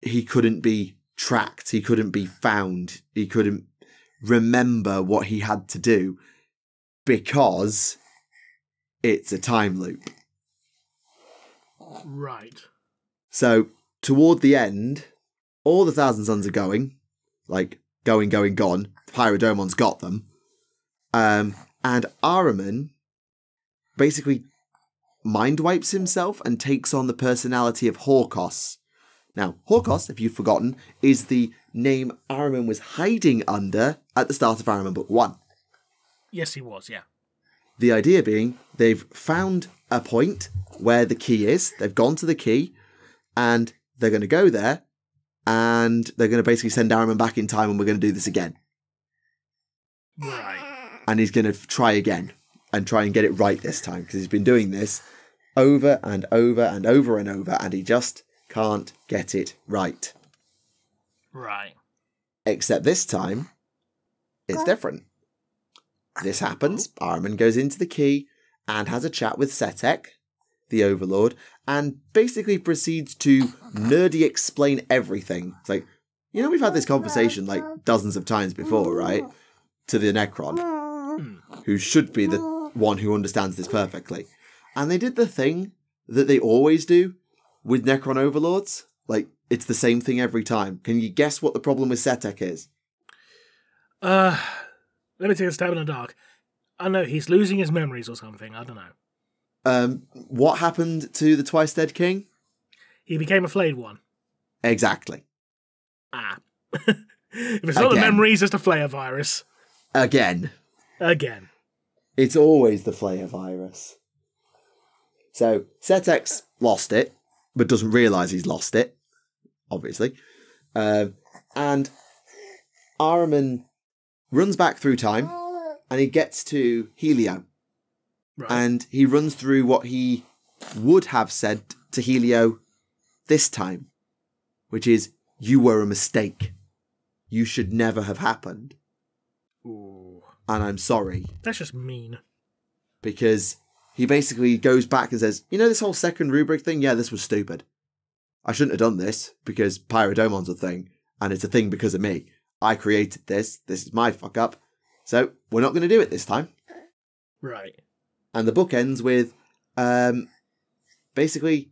S2: he couldn't be tracked, he couldn't be found, he couldn't remember what he had to do, because it's a time loop.
S1: Right.
S2: So, toward the end, all the Thousand Suns are going. Like, gone. Pyrodomon's got them. And Ahriman basically mind wipes himself and takes on the personality of Horkos. Now, Horkos, if you've forgotten, is the name Ahriman was hiding under at the start of Ahriman Book 1.
S1: Yes, he was, yeah.
S2: The idea being, they've found a point where the key is, they've gone to the key, and they're going to go there, and they're going to basically send Ahriman back in time, and we're going to do this again.
S1: Right.
S2: And he's going to try again, and try and get it right this time, because he's been doing this over and over and over and over, and he just can't get it right.
S1: Right.
S2: Except this time, it's different. This happens, Ahriman goes into the key and has a chat with Setek, the Overlord, and basically proceeds to nerdy explain everything. It's like, you know, we've had this conversation like dozens of times before, right? To the Necron, who should be the one who understands this perfectly. And they did the thing that they always do with Necron Overlords. Like, it's the same thing every time. Can you guess what the problem with Setek is?
S1: Let me take a stab in the dark. I know, he's losing his memories or something. I don't know.
S2: What happened to the Twice Dead King?
S1: He became a flayed one.
S2: Exactly.
S1: Ah. If it's not the memories, it's the Flayer virus.
S2: Again.
S1: It's
S2: always the Flayer virus. So, Setek's lost it, but doesn't realise he's lost it, obviously. And Ahriman runs back through time, and he gets to Helio.
S1: Right.
S2: And he runs through what he would have said to Helio this time, which is, you were a mistake. You should never have happened.
S1: Ooh.
S2: And I'm sorry.
S1: That's just mean.
S2: Because he basically goes back and says, you know this whole second rubric thing? Yeah, this was stupid. I shouldn't have done this, because Pyrodomon's a thing, and it's a thing because of me. I created this. This is my fuck up. So, we're not going to do it this time.
S1: Right.
S2: And the book ends with, basically,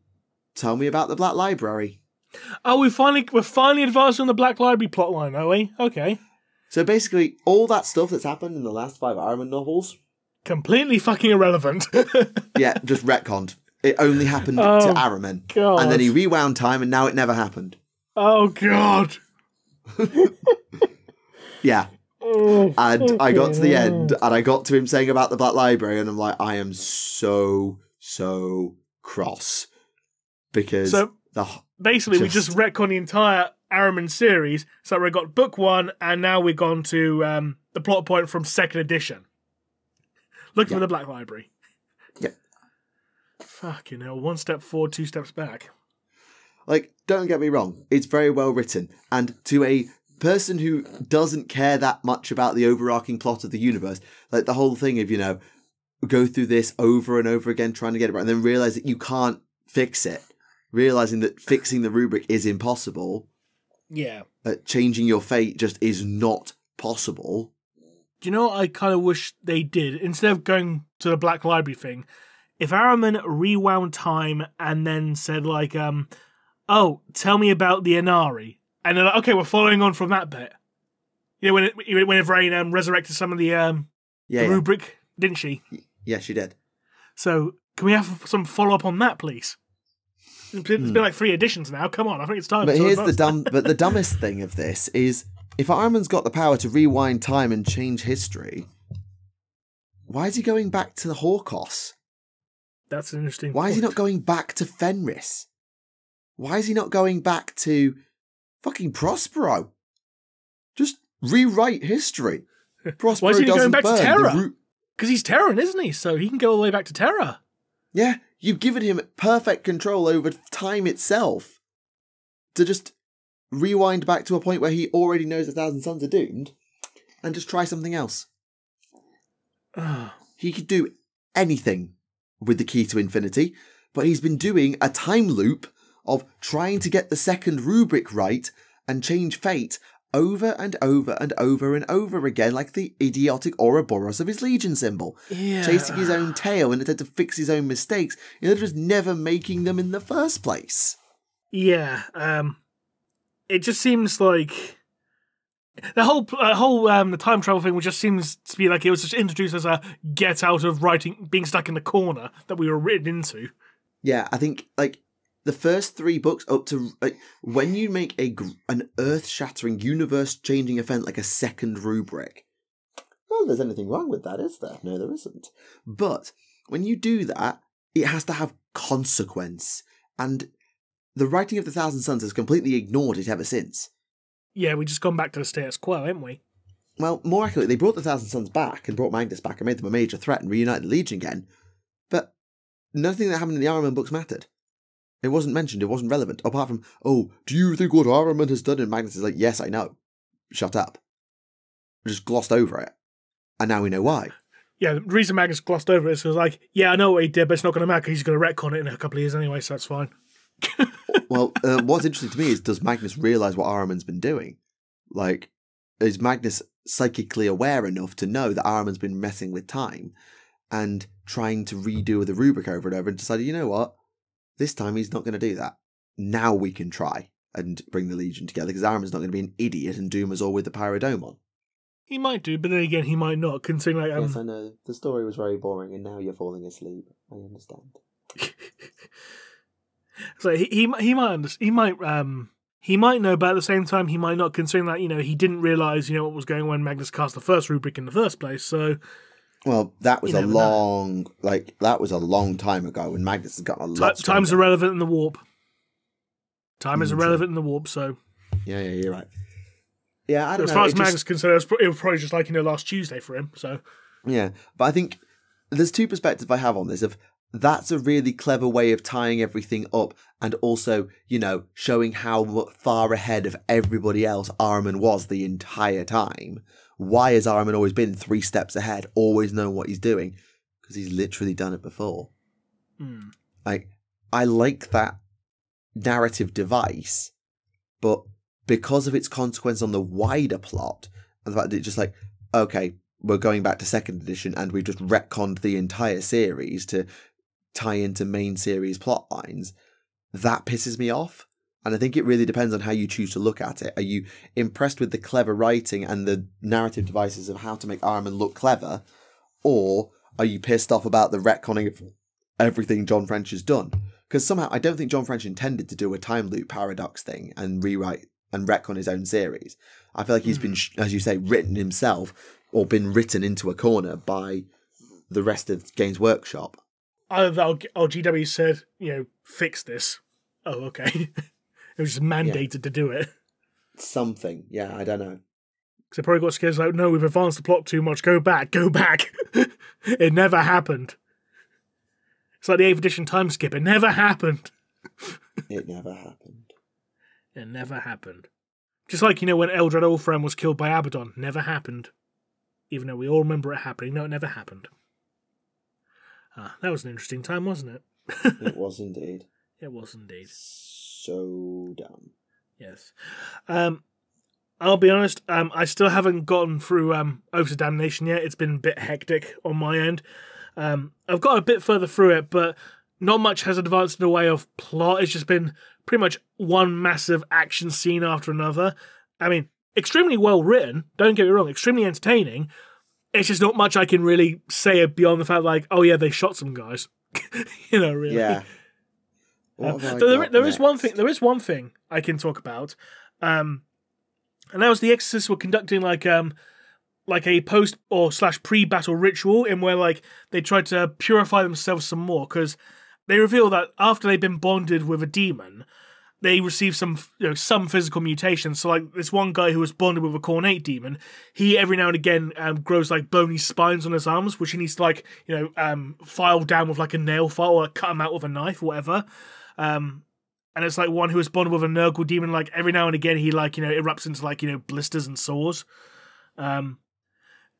S2: tell me about the Black Library.
S1: Oh, we're finally advancing on the Black Library plotline, are we? Okay.
S2: So basically, all that stuff that's happened in the last 5 Ahriman novels
S1: Completely fucking irrelevant.
S2: Yeah, just retconned. It only happened to Ahriman.
S1: God.
S2: And then he rewound time and now it never happened.
S1: Oh, God.
S2: Yeah. And I got to the end and I got to him saying about the Black Library and I'm like, I am so cross. Because
S1: basically we just retcon the entire Ahriman series. So we got book 1 and now we've gone to the plot point from 2nd edition. Looking for the Black Library.
S2: Yeah.
S1: Fucking hell. 1 step forward, 2 steps back.
S2: Like, don't get me wrong. It's very well written. And to a person who doesn't care that much about the overarching plot of the universe, like the whole thing of, go through this over and over again trying to get it right and then realise that you can't fix it. Realising that fixing the rubric is impossible.
S1: Yeah.
S2: Changing your fate just is not possible.
S1: Do you know what I kind of wish they did? Instead of going to the Black Library thing, if Ahriman rewound time and then said like, oh, tell me about the Inari. And they're like, okay, we're following on from that bit. When Vrain resurrected some of the rubric, didn't she?
S2: Yeah, she did.
S1: So can we have some follow-up on that, please? It's been like 3 editions now. Come on, I think it's time.
S2: But here's the dumbest thing of this is, if Ahriman's got the power to rewind time and change history, why is he going back to the Hawkos?
S1: That's an interesting
S2: Why is he not going back to Fenris? Why is he not going back to fucking Prospero? Just rewrite history. Prospero
S1: Why is he going back to Terra? Because he's Terran, isn't he? So he can go all the way back to Terra.
S2: Yeah, you've given him perfect control over time itself to just rewind back to a point where he already knows 1,000 Suns are doomed and just try something else. He could do anything with the key to infinity, but he's been doing a time loop of trying to get the second rubric right and change fate over and over and over and over again, like the idiotic Ouroboros of his Legion symbol. Yeah. Chasing his own tail and attempt to fix his own mistakes, instead of just never making them in the first place.
S1: Yeah, it just seems like the whole the time travel thing, which just seems to be like it was just introduced as a get out of writing, being stuck in the corner that we were written into.
S2: Yeah, I think like the first 3 books up to like when you make an earth-shattering, universe-changing event like a second rubric. Well, there's anything wrong with that, is there? No, there isn't. But when you do that, it has to have consequence, and the writing of the 1,000 Suns has completely ignored it ever since.
S1: Yeah, we just gone back to the status quo, haven't we?
S2: Well, more accurately, they brought the 1,000 Suns back and brought Magnus back and made them a major threat and reunited the Legion again. But nothing that happened in the Ahriman books mattered. It wasn't mentioned, it wasn't relevant, apart from, oh, do you think what Ahriman has done? And Magnus is like, yes, I know. Shut up. I just glossed over it. And now we know why.
S1: Yeah, the reason Magnus glossed over it is because, like, yeah, I know what he did, but it's not going to matter because he's going to retcon it in a couple of years anyway, so that's fine.
S2: Well, what's interesting to me is, does Magnus realise what Ahriman's been doing? Like, is Magnus psychically aware enough to know that Ahriman's been messing with time and trying to redo the rubric over and over and decided, you know what? This time he's not going to do that. Now we can try and bring the Legion together because Ahriman's not going to be an idiot and doom us all with the Pyrodomon. He
S1: might do, but then again, he might not. Considering, like,
S2: yes, I know. The story was very boring and now you're falling asleep. I understand.
S1: So he might know, but at the same time, he might not, considering that, he didn't realise, what was going on when Magnus cast the first rubric in the first place, so...
S2: Well, that was a long time ago, and Magnus has got a lot.
S1: Time's irrelevant in the warp. Time is irrelevant in the warp, so.
S2: Yeah, you're right. Yeah, I don't know.
S1: As far as Magnus is concerned, it was probably just like last Tuesday for him. So.
S2: Yeah, but I think there's 2 perspectives I have on this. Of that's a really clever way of tying everything up, and also showing how far ahead of everybody else Ahriman was the entire time. Why has Ahriman always been 3 steps ahead, always known what he's doing? Because he's literally done it before. Like, I like that narrative device, but because of its consequence on the wider plot, and the fact that it's just like, okay, we're going back to 2nd edition and we've just retconned the entire series to tie into main series plot lines, that pisses me off. And I think it really depends on how you choose to look at it. Are you impressed with the clever writing and the narrative devices of how to make Ahriman look clever? Or are you pissed off about the retconning of everything John French has done? Because somehow I don't think John French intended to do a time loop paradox thing and rewrite and retcon his own series. I feel like he's been, as you say, written himself or been written into a corner by the rest of Games Workshop.
S1: GW said, fix this. Oh, okay. It was just mandated to do it.
S2: Something. Yeah, I don't know.
S1: Because they probably got scared, like, no, we've advanced the plot too much. Go back. It never happened. It's like the 8th edition time skip. It never happened.
S2: It never happened.
S1: It never happened. Just like, when Eldred Ulfram was killed by Abaddon. Never happened. Even though we all remember it happening. No, it never happened. That was an interesting time, wasn't it?
S2: It was indeed.
S1: It was indeed.
S2: So dumb.
S1: Yes. I'll be honest, I still haven't gotten through Oaths of Damnation yet. It's been a bit hectic on my end. I've got a bit further through it, but not much has advanced in the way of plot. It's just been pretty much one massive action scene after another. I mean, extremely well written, don't get me wrong, extremely entertaining. It's just not much I can really say beyond the fact, like, oh yeah, they shot some guys. Really.
S2: Yeah.
S1: There is one thing I can talk about. And that was the Exorcists were conducting like a post or / pre-battle ritual in where like they tried to purify themselves some more, because they reveal that after they've been bonded with a demon, they receive some physical mutations. So like this one guy who was bonded with a Cornate demon, he every now and again grows like bony spines on his arms, which he needs to file down with like a nail file or cut them out with a knife or whatever. And it's like one who was bonded with a Nurgle demon, like every now and again he erupts into blisters and sores. And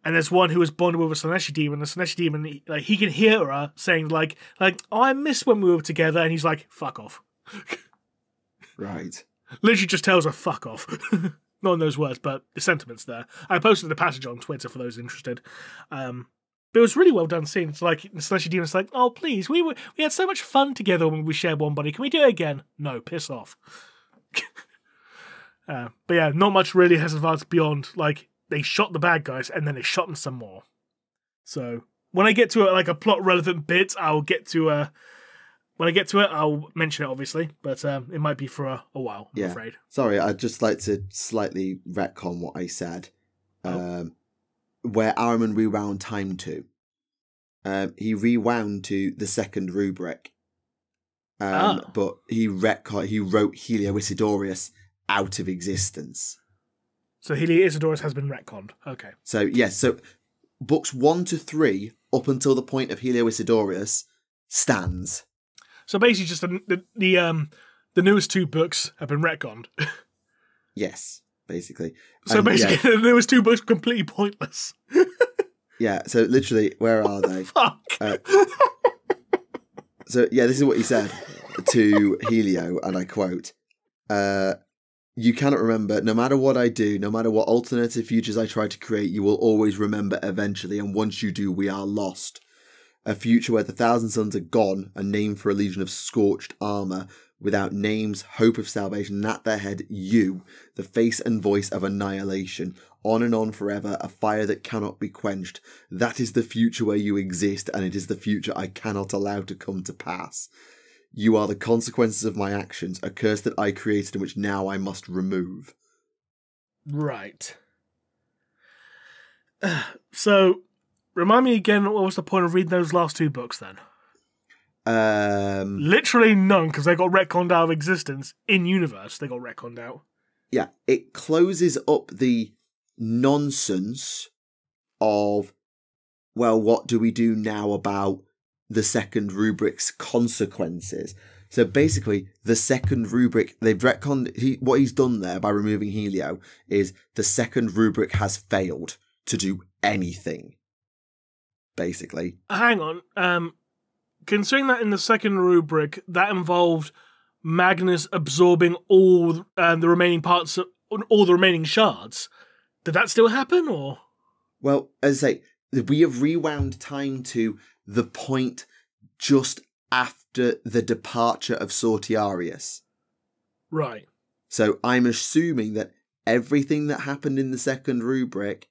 S1: there's one who was bonded with a Slaneshi demon. The Slaneshi demon, he can hear her saying like, oh, I miss when we were together, and he's like, fuck off.
S2: Right.
S1: Literally just tells her fuck off. Not in those words, but the sentiment's there. I posted the passage on Twitter for those interested. But it was really well done scene. It's like the Slaneshi demon's like, oh please, we had so much fun together when we shared one body. Can we do it again? No, piss off. But yeah, not much really has advanced beyond like they shot the bad guys and then they shot them some more. So when I get to a plot relevant bit, I'll get to when I get to it, I'll mention it obviously, but it might be for a while. I'm afraid.
S2: Sorry, I'd just like to slightly retcon what I said. Where Ahriman rewound time to, he rewound to the second rubric, but he wrote Helio Isidorius out of existence.
S1: So Helio Isidorius has been retconned. Okay.
S2: So yes, so books 1 to 3 up until the point of Helio Isidorius stands.
S1: So basically, just the newest 2 books have been retconned.
S2: Yes, basically.
S1: So basically, the newest 2 books are completely pointless.
S2: Yeah. So literally, where are they?
S1: Fuck.
S2: So yeah, this is what he said to Helio, and I quote. You cannot remember, no matter what I do, no matter what alternative futures I try to create, you will always remember eventually, and once you do, we are lost. A future where the thousand suns are gone, a name for a legion of scorched armour, without names, hope of salvation, and at their head, you, the face and voice of annihilation, on and on forever, a fire that cannot be quenched. That is the future where you exist, and it is the future I cannot allow to come to pass. You are the consequences of my actions, a curse that I created and which now I must remove.
S1: Right. So, remind me again, what was the point of reading those last 2 books then? Literally none, because they got retconned out of existence. In universe, they got retconned out.
S2: Yeah, it closes up the nonsense of, well, what do we do now about the second rubric's consequences? So basically, the second rubric, they've retconned, what he's done there by removing Helio is the second rubric has failed to do anything, basically.
S1: Hang on, considering that in the second rubric, that involved Magnus absorbing all the remaining parts, all the remaining shards, did that still happen, or?
S2: Well, as I say, we have rewound time to the point just after the departure of Sortiarius.
S1: Right.
S2: So I'm assuming that everything that happened in the second rubric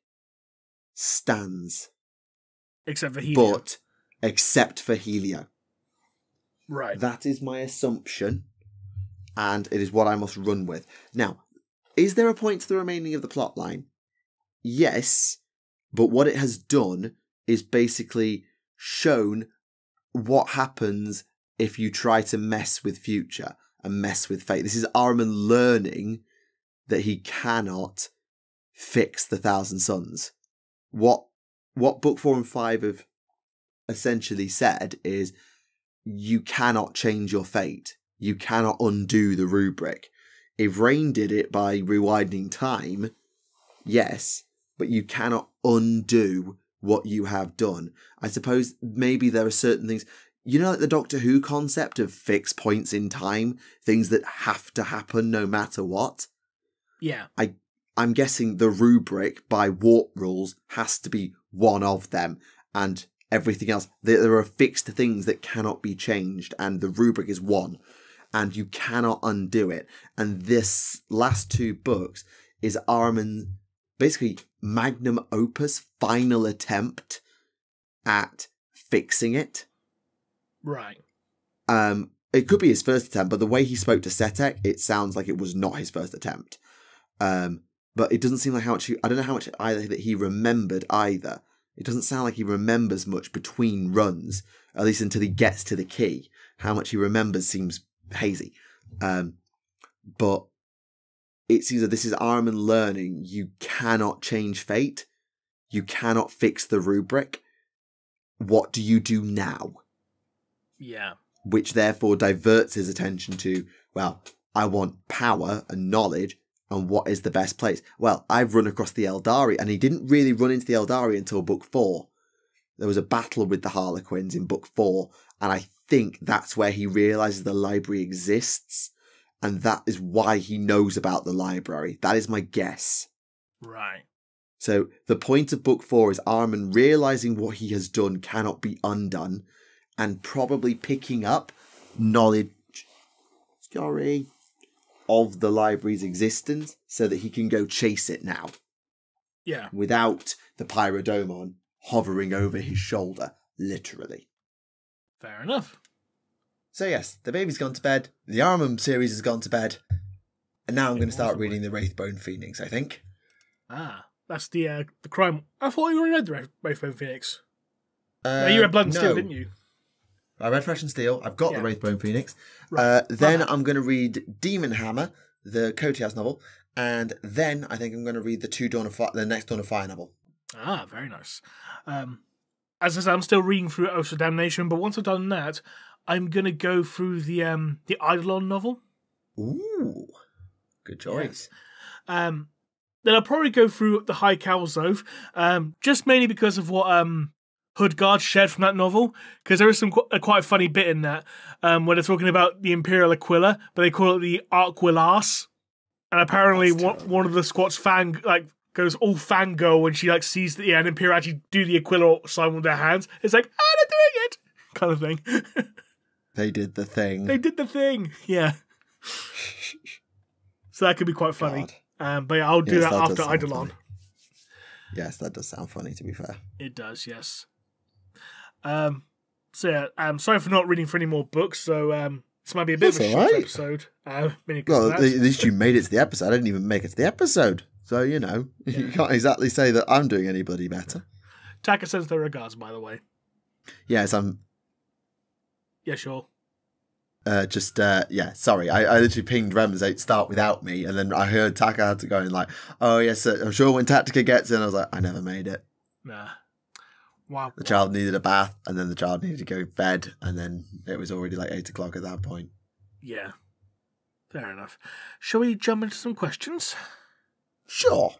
S2: stands.
S1: Except for Helio.
S2: But except for Helio.
S1: Right.
S2: That is my assumption, and it is what I must run with. Now, is there a point to the remaining of the plot line? Yes, but what it has done is basically shown what happens if you try to mess with future and mess with fate. This is Ahriman learning that he cannot fix the Thousand Suns. What book 4 and 5 have essentially said is you cannot change your fate. You cannot undo the rubric. If Rain did it by rewinding time, yes, but you cannot undo what you have done. I suppose maybe there are certain things, you know, like the Doctor Who concept of fixed points in time, things that have to happen no matter what.
S1: Yeah.
S2: I'm guessing the rubric by warp rules has to be one of them, and everything else, there are fixed things that cannot be changed, and the rubric is one, and you cannot undo it. And this last 2 books is Ahriman's basically magnum opus, final attempt at fixing it.
S1: Right.
S2: It could be his first attempt, but the way he spoke to Setek, it sounds like it was not his first attempt. But it doesn't seem like how much I don't know how much either that he remembered either. It doesn't sound like he remembers much between runs, at least until he gets to the key. How much he remembers seems hazy. But it seems that this is Ahriman learning you cannot change fate. You cannot fix the rubric. What do you do now?
S1: Yeah.
S2: Which therefore diverts his attention to, well, I want power and knowledge, and what is the best place? Well, I've run across the Eldari, and he didn't really run into the Eldari until book 4. There was a battle with the Harlequins in book 4, and I think that's where he realises the library exists, and that is why he knows about the library. That is my guess.
S1: Right.
S2: So the point of book 4 is Ahriman realising what he has done cannot be undone, and probably picking up knowledge of the library's existence so that he can go chase it now.
S1: Yeah.
S2: Without the Pyrodomon hovering over his shoulder, literally.
S1: Fair enough.
S2: So yes, the baby's gone to bed, the Ahriman series has gone to bed, and now I'm going to start reading the Wraithbone Phoenix, I think.
S1: Ah, that's the crime. I thought you already read the Wraithbone Phoenix. No, you read Blood and Steel, didn't you?
S2: I read Flesh and Steel. I've got the Wraithbone Phoenix.
S1: Right.
S2: Then I'm going to read Demon Hammer, the Kotias novel, and then I think I'm going to read the next Dawn of Fire novel.
S1: Ah, very nice. As I said, I'm still reading through Oath of Damnation, but once I've done that, I'm going to go through the Eidolon novel.
S2: Ooh, good choice.
S1: Yes. Then I'll probably go through the High Cowl's Oath, just mainly because of what Hoodguard shared from that novel, because there is quite a funny bit in that where they're talking about the Imperial Aquila, but they call it the Arquilas, and apparently one of the squad's goes all fangirl when she sees the an Imperial actually do the Aquila sign with their hands. It's like, they're doing it, kind of thing.
S2: They did the thing.
S1: They did the thing. Yeah. So that could be quite funny. But yeah, I'll do that after Eidolon.
S2: Yes, that does sound funny, to be fair.
S1: It does, yes. So yeah, I'm sorry for not reading for any more books, so this might be a bit of a short episode.
S2: Well, at least you made it to the episode. I didn't even make it to the episode. So, you can't exactly say that I'm doing any bloody better.
S1: Taka sends their regards, by the way.
S2: Yes,
S1: Yeah, sure.
S2: Sorry. I literally pinged Rem and said, start without me. And then I heard Taka had to go in oh, yes, I'm sure when Tactica gets in, I was like, I never made it.
S1: Nah. Wow.
S2: The child needed a bath, and then the child needed to go to bed, and then it was already 8 o'clock at that point.
S1: Yeah. Fair enough. Shall we jump into some questions?
S2: Sure.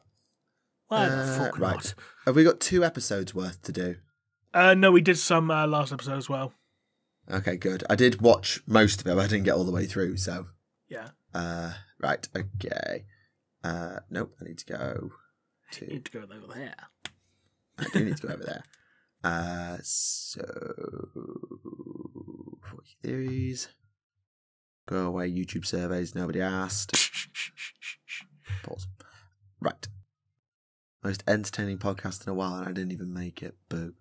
S1: Why the fuck
S2: right.
S1: not?
S2: Have we got 2 episodes worth to do?
S1: No, we did some last episode as well.
S2: Okay, good. I did watch most of it, but I didn't get all the way through, so...
S1: Yeah.
S2: Right, okay. Nope, I need to go to...
S1: You need to go over there.
S2: I do need to go over there. So... 40 theories. Go away, YouTube surveys, nobody asked. Pause. Right. Most entertaining podcast in a while, and I didn't even make it. Boo.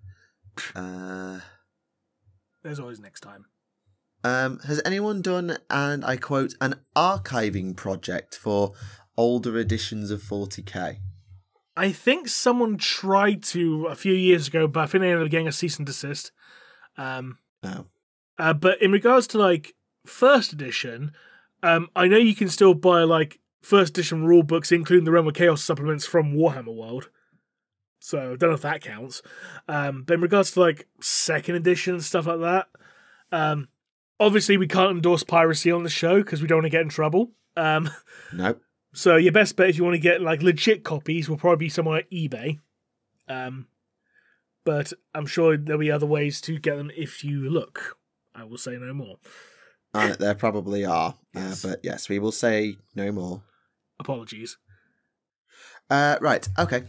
S1: There's always next time.
S2: Has anyone done, and I quote, an archiving project for older editions of 40k?
S1: I think someone tried to a few years ago, but I think they ended up getting a cease and desist. But in regards to like first edition, I know you can still buy like first edition rule books, including the Realm of Chaos supplements from Warhammer World. So I don't know if that counts. But in regards to like second edition and stuff like that, obviously we can't endorse piracy on the show because we don't want to get in trouble.
S2: Nope.
S1: So your best bet if you want to get like legit copies will probably be somewhere at eBay. But I'm sure there'll be other ways to get them if you look. I will say no more.
S2: There probably are.
S1: Yes.
S2: But yes, we will say no more.
S1: Apologies.
S2: Right, okay.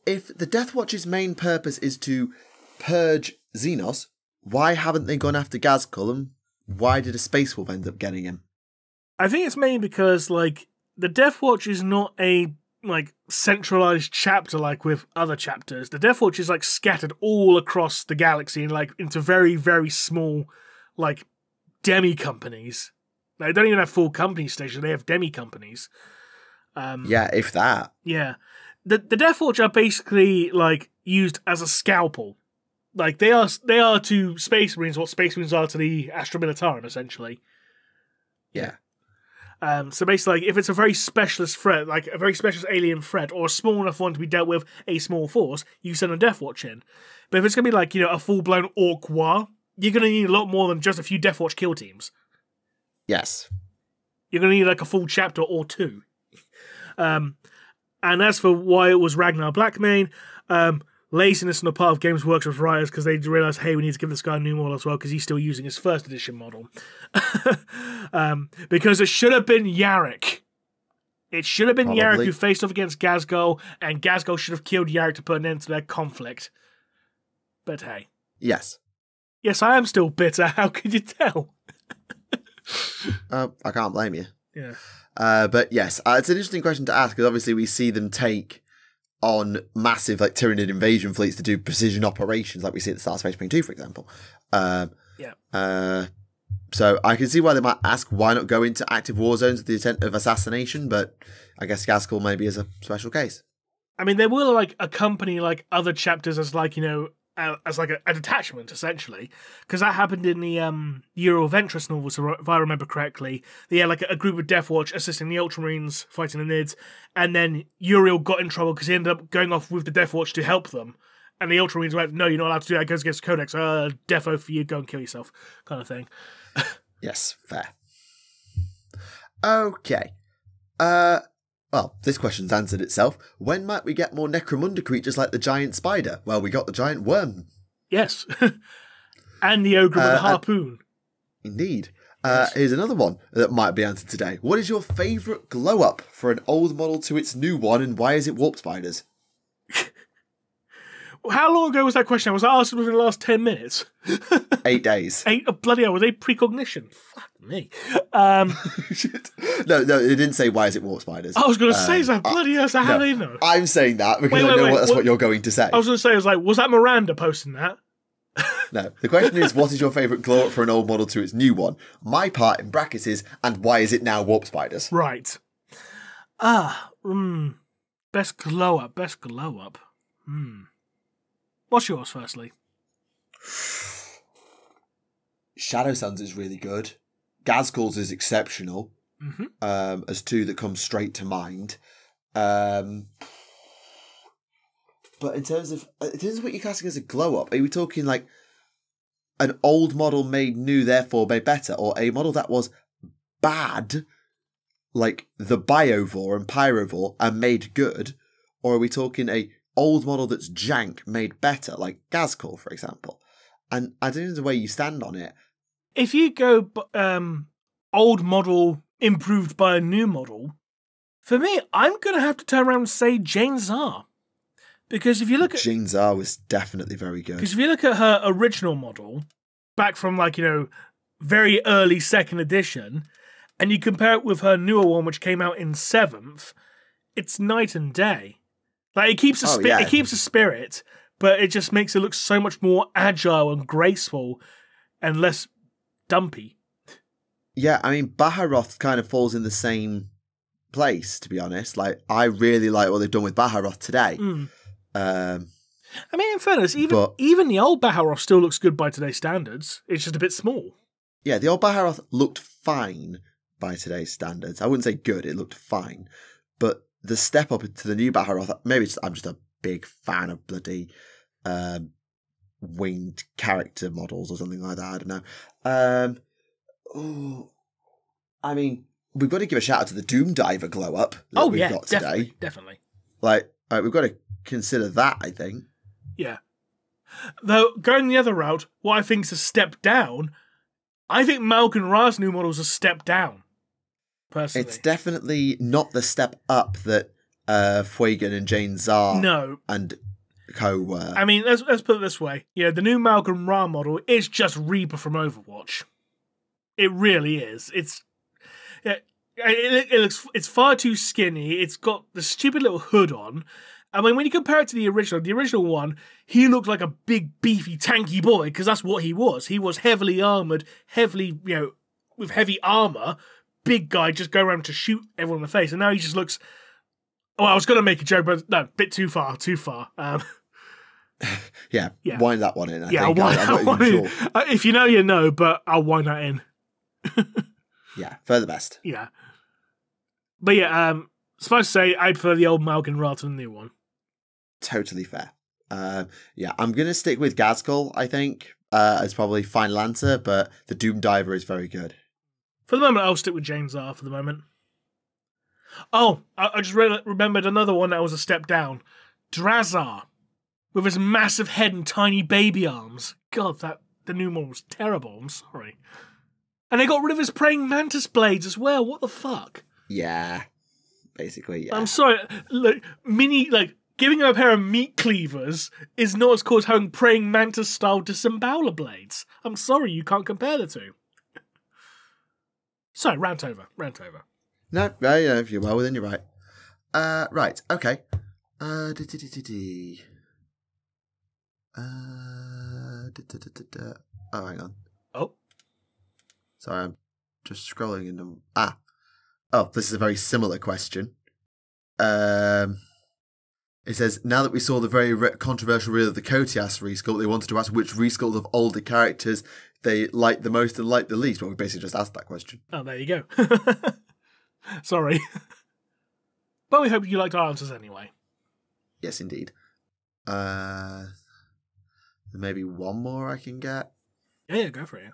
S2: If the Death Watch's main purpose is to purge Xenos, why haven't they gone after Ghazghkull, and why did a Space Wolf end up getting him?
S1: I think it's mainly because, like, the Death Watch is not a, like, centralized chapter like with other chapters. The Death Watch is, like, scattered all across the galaxy and, like, into very, very small, like, demi-companies. They don't even have full company stations, they have demi-companies.
S2: Yeah, if that.
S1: Yeah. The Death Watch are basically, like, used as a scalpel. Like, they are to Space Marines what Space Marines are to the Astra Militarum, essentially.
S2: Yeah.
S1: So basically, like, if it's a very specialist threat, like a very specialist alien threat, or a small enough one to be dealt with a small force, you send a Death Watch in. But if it's going to be like, you know, a full-blown Orc War, you're going to need a lot more than just a few Death Watch kill teams.
S2: Yes.
S1: You're going to need like a full chapter or two. And as for why it was Ragnar Blackmane, laziness on the part of Games Workshop's writers because they realised, hey, we need to give this guy a new model as well because he's still using his first edition model. Because it should have been Yarrick. It should have been Yarrick who faced off against Ghazghkull, and Ghazghkull should have killed Yarrick to put an end to their conflict. But hey.
S2: Yes.
S1: Yes, I am still bitter. How could you tell?
S2: I can't blame you.
S1: Yeah.
S2: But yes, it's an interesting question to ask because obviously we see them take on massive like Tyranid invasion fleets to do precision operations like we see at the start of Space Marine 2, for example. So I can see why they might ask why not go into active war zones with the intent of assassination, but I guess Ghazghkull maybe is a special case.
S1: I mean, they will like accompany like other chapters as like, you know, as like a detachment, essentially. Because that happened in the Euro Ventress novels, if I remember correctly. They had like a group of Death Watch assisting the Ultramarines fighting the Nids, and then Uriel got in trouble because he ended up going off with the Death Watch to help them. And the Ultramarines went, no, you're not allowed to do that, it goes against the Codex. Defo for you, go and kill yourself, kind of thing.
S2: Yes, fair. Okay. Well, this question's answered itself. When might we get more Necromunda creatures like the giant spider? Well, we got the giant worm.
S1: Yes. And the ogre with the harpoon.
S2: Indeed. Here's another one that might be answered today. What is your favourite glow-up for an old model to its new one, and why is it warp spiders?
S1: How long ago was that question? Was that asked within the last 10 minutes?
S2: 8 days.
S1: Bloody hell, were they precognition? Fuck me.
S2: No, it didn't say why is it warp spiders.
S1: I was going to say, is that bloody hell? So how do they know?
S2: I'm saying that because I know that's what you're going to say.
S1: I was going to say, was that Miranda posting that?
S2: No, the question is, what is your favourite glow-up for an old model to its new one? My part in brackets is, and why is it now warp spiders?
S1: Right. Best glow-up. What's yours, firstly?
S2: Shadow Suns is really good. Ghazghkull's is exceptional. As two that come straight to mind. But in terms of what you're classing as a glow-up, are we talking like an old model made new, therefore made better, or a model that was bad, like the Biovore and Pyrovore, and made good? Or are we talking a old model that's jank made better, like Ghazghkull, for example? And I don't know the way you stand on it.
S1: If you go old model improved by a new model, for me, I'm going to have to turn around and say Jane Czar. Because if you look at...
S2: Jane Czar was definitely very good.
S1: Because if you look at her original model, back from like, you know, very early 2nd edition, and you compare it with her newer one, which came out in 7th, it's night and day. Like, it keeps a spirit, but it just makes it look so much more agile and graceful and less dumpy.
S2: Yeah, I mean, Baharoth kind of falls in the same place, to be honest. Like, I really like what they've done with Baharoth today.
S1: I mean, in fairness, even the old Baharoth still looks good by today's standards. It's just a bit small.
S2: Yeah, the old Baharoth looked fine by today's standards. I wouldn't say good, it looked fine. But the step up to the new Baharoth, maybe I'm just a big fan of bloody winged character models or something like that. I don't know. I mean, we've got to give a shout out to the Doom Diver glow up that we've got today.
S1: Definitely.
S2: Like, we've got to consider that, I think.
S1: Yeah. Though, going the other route, what I think is a step down, I think Malkin Ra's new model is a step down, personally.
S2: It's definitely not the step up that Fuegan and Jane Zar and co were.
S1: I mean, let's put it this way. Yeah, the new Malkin Ra model is just Reaper from Overwatch. It really is. It's far too skinny. It's got the stupid little hood on. I mean, when you compare it to the original one, he looked like a big, beefy, tanky boy, because that's what he was. He was heavily armoured, with heavy armour, big guy, just go around to shoot everyone in the face. And now he just looks... Oh, I was going to make a joke, but no, bit too far.
S2: Yeah, wind that one in, I think.
S1: I'll wind that one in. Sure. If you know, you know, but I'll wind that in.
S2: Yeah, for the best.
S1: Yeah. But yeah, suffice to say, I prefer the old Malkin rather than the new one.
S2: Totally fair. Yeah, I'm going to stick with Gazgul, I think, as probably final answer, but the Doom Diver is very good. For
S1: the moment, I'll stick with James R for the moment. Oh, I just remembered another one that was a step down. Drazar, with his massive head and tiny baby arms. God, the new one was terrible, I'm sorry. And they got rid of his praying mantis blades as well, what the fuck?
S2: Yeah, basically, yeah.
S1: I'm sorry, giving him a pair of meat cleavers is not as cool as having praying mantis-style disemboweler blades. I'm sorry, you can't compare the two. Sorry, rant over.
S2: No, yeah, if you're well within, you're right. Right, okay. Oh, hang on.
S1: Oh.
S2: Sorry, I'm just scrolling into... Oh, this is a very similar question. It says, now that we saw the very controversial reel of the Kotias resculpt, they wanted to ask which resculpt of older characters they liked the most and liked the least. Well, we basically just asked that question.
S1: Oh, there you go. Sorry. But we hope you liked our answers anyway.
S2: Yes, indeed. Maybe one more I can get?
S1: Yeah, go for it.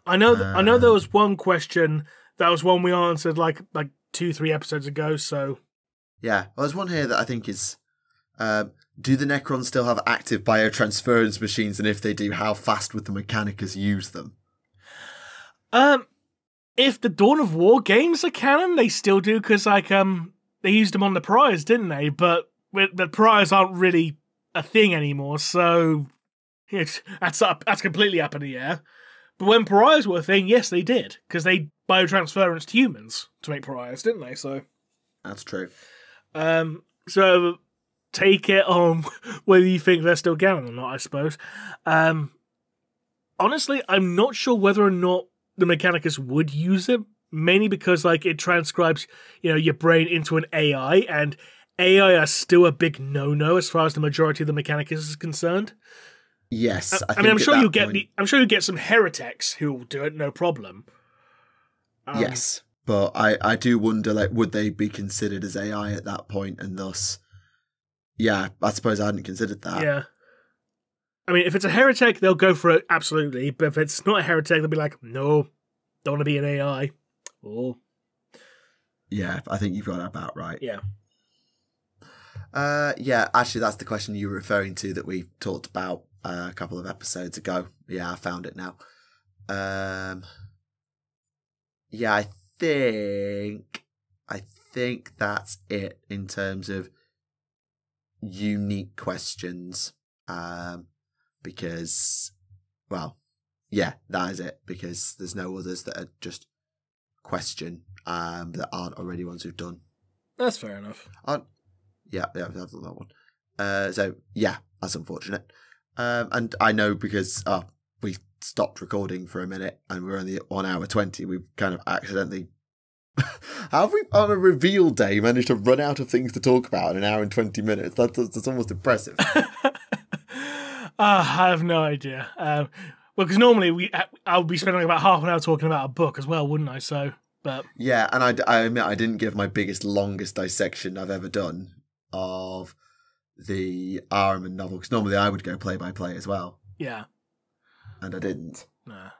S1: I know there was one question, that was one we answered like 2-3 episodes ago, so...
S2: Yeah, well, there's one here that I think is, do the Necrons still have active biotransference machines, and if they do, how fast would the Mechanicus use them?
S1: If the Dawn of War games are canon, they still do, because they used them on the Pariahs, didn't they? But the Pariahs aren't really a thing anymore, so that's completely up in the air. But when Pariahs were a thing, yes, they did, because they biotransference to humans to make Pariahs, didn't they? So
S2: that's true.
S1: So take it on whether you think they're still canon or not, I suppose. Honestly, I'm not sure whether or not the Mechanicus would use it, mainly because it transcribes, your brain into an AI, and AI are still a big no-no as far as the majority of the Mechanicus is concerned.
S2: Yes,
S1: I'm sure you'll get some heretics who will do it, no problem.
S2: Yes. But I do wonder, would they be considered as AI at that point, and thus, yeah, I suppose I hadn't considered that.
S1: Yeah. I mean, if it's a heretic, they'll go for it, absolutely. But if it's not a heretic, they'll be like, no, don't want to be an AI. Oh.
S2: Yeah, I think you've got that about right.
S1: Yeah.
S2: Yeah, actually, that's the question you were referring to that we talked about a couple of episodes ago. Yeah, I found it now. Yeah, I think that's it in terms of unique questions. Because, well, yeah, that is it. Because there's no others that are just question that aren't already ones we've done.
S1: That's fair enough.
S2: Yeah, I've done that one. So yeah, that's unfortunate. And I know because we stopped recording for a minute and we're only at 1 hour 20. We've kind of accidentally, have we on a reveal day managed to run out of things to talk about in 1 hour and 20 minutes? That's almost impressive.
S1: I have no idea. Well, because normally I would be spending about half an hour talking about a book as well, wouldn't I? So, but
S2: yeah, and I admit I didn't give my longest dissection I've ever done of the Ahriman novel, because normally I would go play by play as well.
S1: Yeah,
S2: and I didn't.
S1: Nah.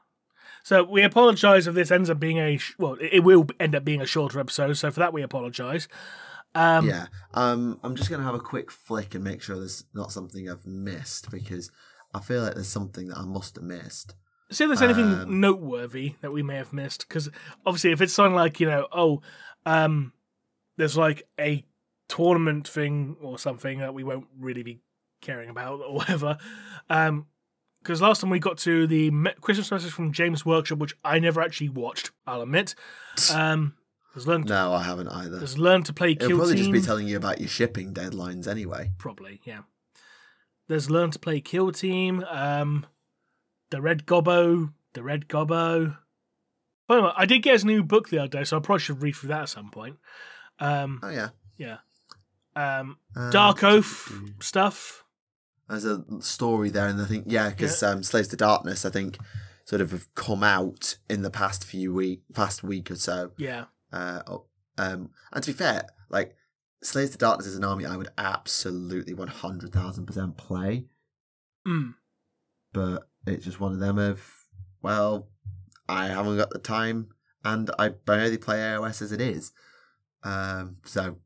S1: So we apologise if this ends up being it will end up being a shorter episode. So for that we apologise.
S2: I'm just going to have a quick flick and make sure there's not something I've missed, because I feel like there's something that I must have missed.
S1: See if there's anything noteworthy that we may have missed, because obviously if it's something like, there's like a tournament thing or something that we won't really be caring about or whatever. Because last time we got to the Christmas message from James Workshop, which I never actually watched, I'll admit.
S2: No, I haven't either.
S1: There's Learn to Play Kill Team.
S2: It'll probably just be telling you about your shipping deadlines anyway.
S1: Probably, yeah. There's Learn to Play Kill Team, The Red Gobbo. Well, I did get his new book the other day, so I probably should read through that at some point.
S2: Oh, yeah.
S1: Yeah. Dark Oath stuff.
S2: There's a story there, and I think, because Slaves to Darkness, I think, sort of have come out in the past week or so.
S1: Yeah.
S2: And to be fair, like, Slaves to Darkness is an army I would absolutely 100,000% play. But it's just one of them of, well, I haven't got the time, and I barely play AOS as it is. So,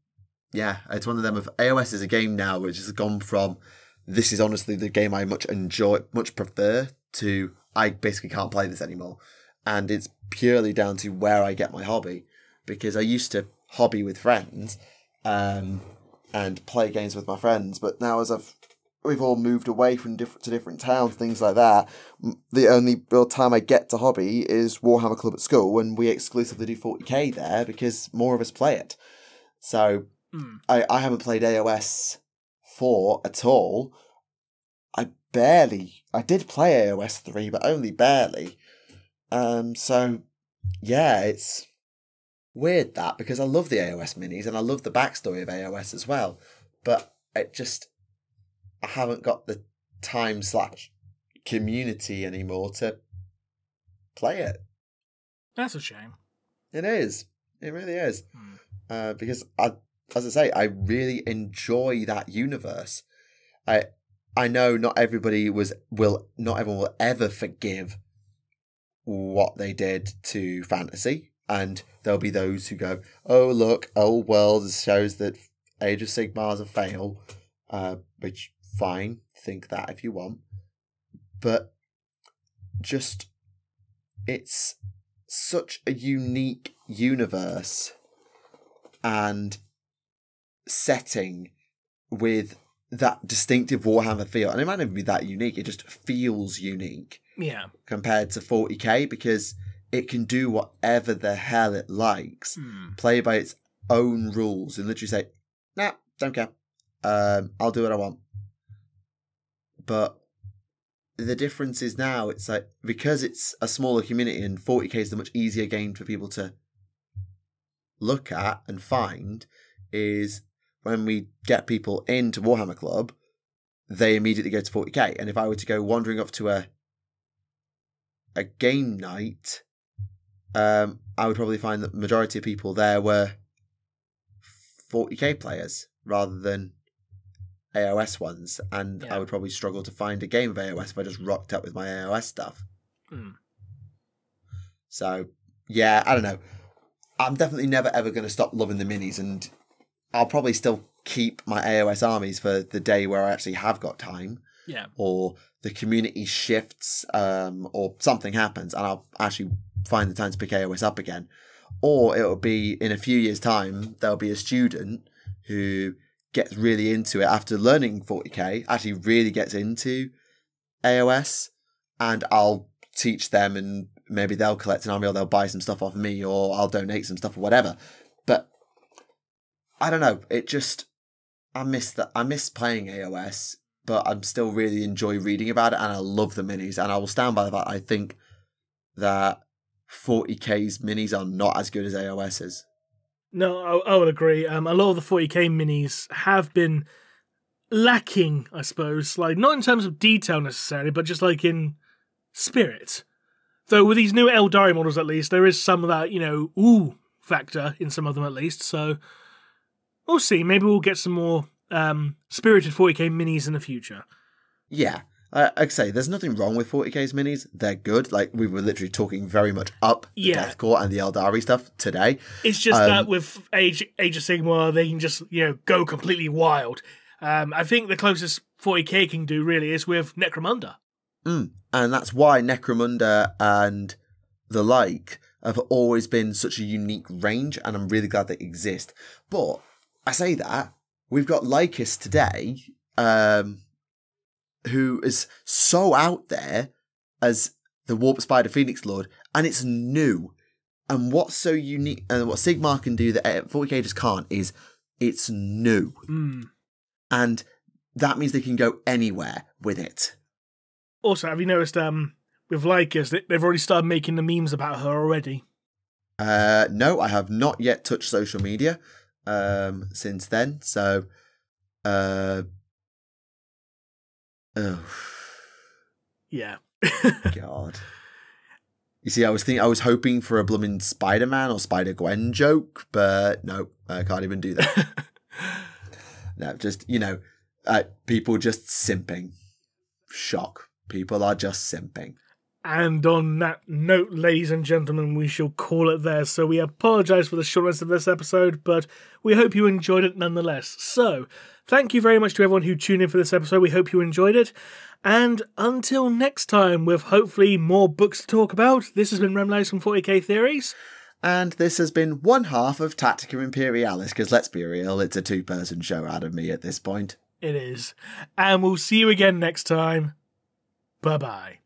S2: yeah, it's one of them of AOS is a game now which has gone from, this is honestly the game I much prefer, to I basically can't play this anymore. And it's purely down to where I get my hobby. Because I used to hobby with friends and play games with my friends, but now as we've all moved away from different towns, things like that, the only real time I get to hobby is Warhammer Club at school, and we exclusively do 40k there because more of us play it. So I haven't played AOS 4 at all. I did play AOS 3, but only barely. So yeah, it's weird that, because I love the AOS minis and I love the backstory of AOS as well, but I haven't got the time / community anymore to play it.
S1: That's a shame.
S2: It is. It really is. Because as I say, I really enjoy that universe. I know not everyone will ever forgive what they did to fantasy. And there'll be those who go, oh, look, Old World shows that Age of Sigmar's a fail. Which, fine, think that if you want. But just, it's such a unique universe and setting with that distinctive Warhammer feel. And it might not even be that unique, it just feels unique.
S1: Yeah. Compared
S2: to 40k, because it can do whatever the hell it likes, play by its own rules, and literally say, nah, don't care. I'll do what I want. But the difference is now, it's like, because it's a smaller community and 40k is a much easier game for people to look at and find, is when we get people into Warhammer Club, they immediately go to 40k. And if I were to go wandering up to a game night, I would probably find that the majority of people there were 40k players rather than AOS ones, and I would probably struggle to find a game of AOS if I just rocked up with my AOS stuff. So, yeah, I don't know. I'm definitely never ever going to stop loving the minis, and I'll probably still keep my AOS armies for the day where I actually have got time.
S1: Yeah.
S2: Or the community shifts, or something happens, and I'll actually find the time to pick AOS up again. Or it'll be in a few years' time, there'll be a student who gets really into it after learning 40k, actually really gets into AOS, and I'll teach them, and maybe they'll collect an army, or they'll buy some stuff off me, or I'll donate some stuff or whatever. But I don't know, it just, I miss that. I miss playing AOS, but I'm still really enjoy reading about it, and I love the minis. And I will stand by the fact I think that 40k's minis are not as good as AOS's.
S1: No, I would agree. A lot of the 40k minis have been lacking, I suppose, like not in terms of detail necessarily, but just like in spirit. Though with these new Eldari models, at least, there is some of that, ooh factor in some of them at least. So we'll see. Maybe we'll get some more spirited 40k minis in the future.
S2: Yeah. Like I say, there's nothing wrong with 40k's minis. They're good. Like, we were literally talking very much up the Death Korps and the Eldari stuff today.
S1: It's just that with Age of Sigmar, they can just, go completely wild. I think the closest 40k can do, really, is with Necromunda.
S2: And that's why Necromunda and the like have always been such a unique range, and I'm really glad they exist. But I say that, we've got Lycus today, who is so out there as the Warp Spider Phoenix Lord, and it's new. And what's so unique, and what Sigmar can do that 40k just can't, is it's new. And that means they can go anywhere with it.
S1: Also, have you noticed with Lycus, they've already started making the memes about her already?
S2: No, I have not yet touched social media since then, so...
S1: Yeah.
S2: God. You see, I was hoping for a blooming Spider-Man or Spider-Gwen joke, but no, I can't even do that. No, just, people just simping. Shock. People are just simping.
S1: And on that note, ladies and gentlemen, we shall call it there. So we apologise for the shortness of this episode, but we hope you enjoyed it nonetheless. So, thank you very much to everyone who tuned in for this episode. We hope you enjoyed it. And until next time, with hopefully more books to talk about, this has been Remleiz from 40k Theories.
S2: And this has been one half of Tactica Imperialis, because let's be real, it's a two-person show out of me at this point.
S1: It is. And we'll see you again next time. Bye-bye.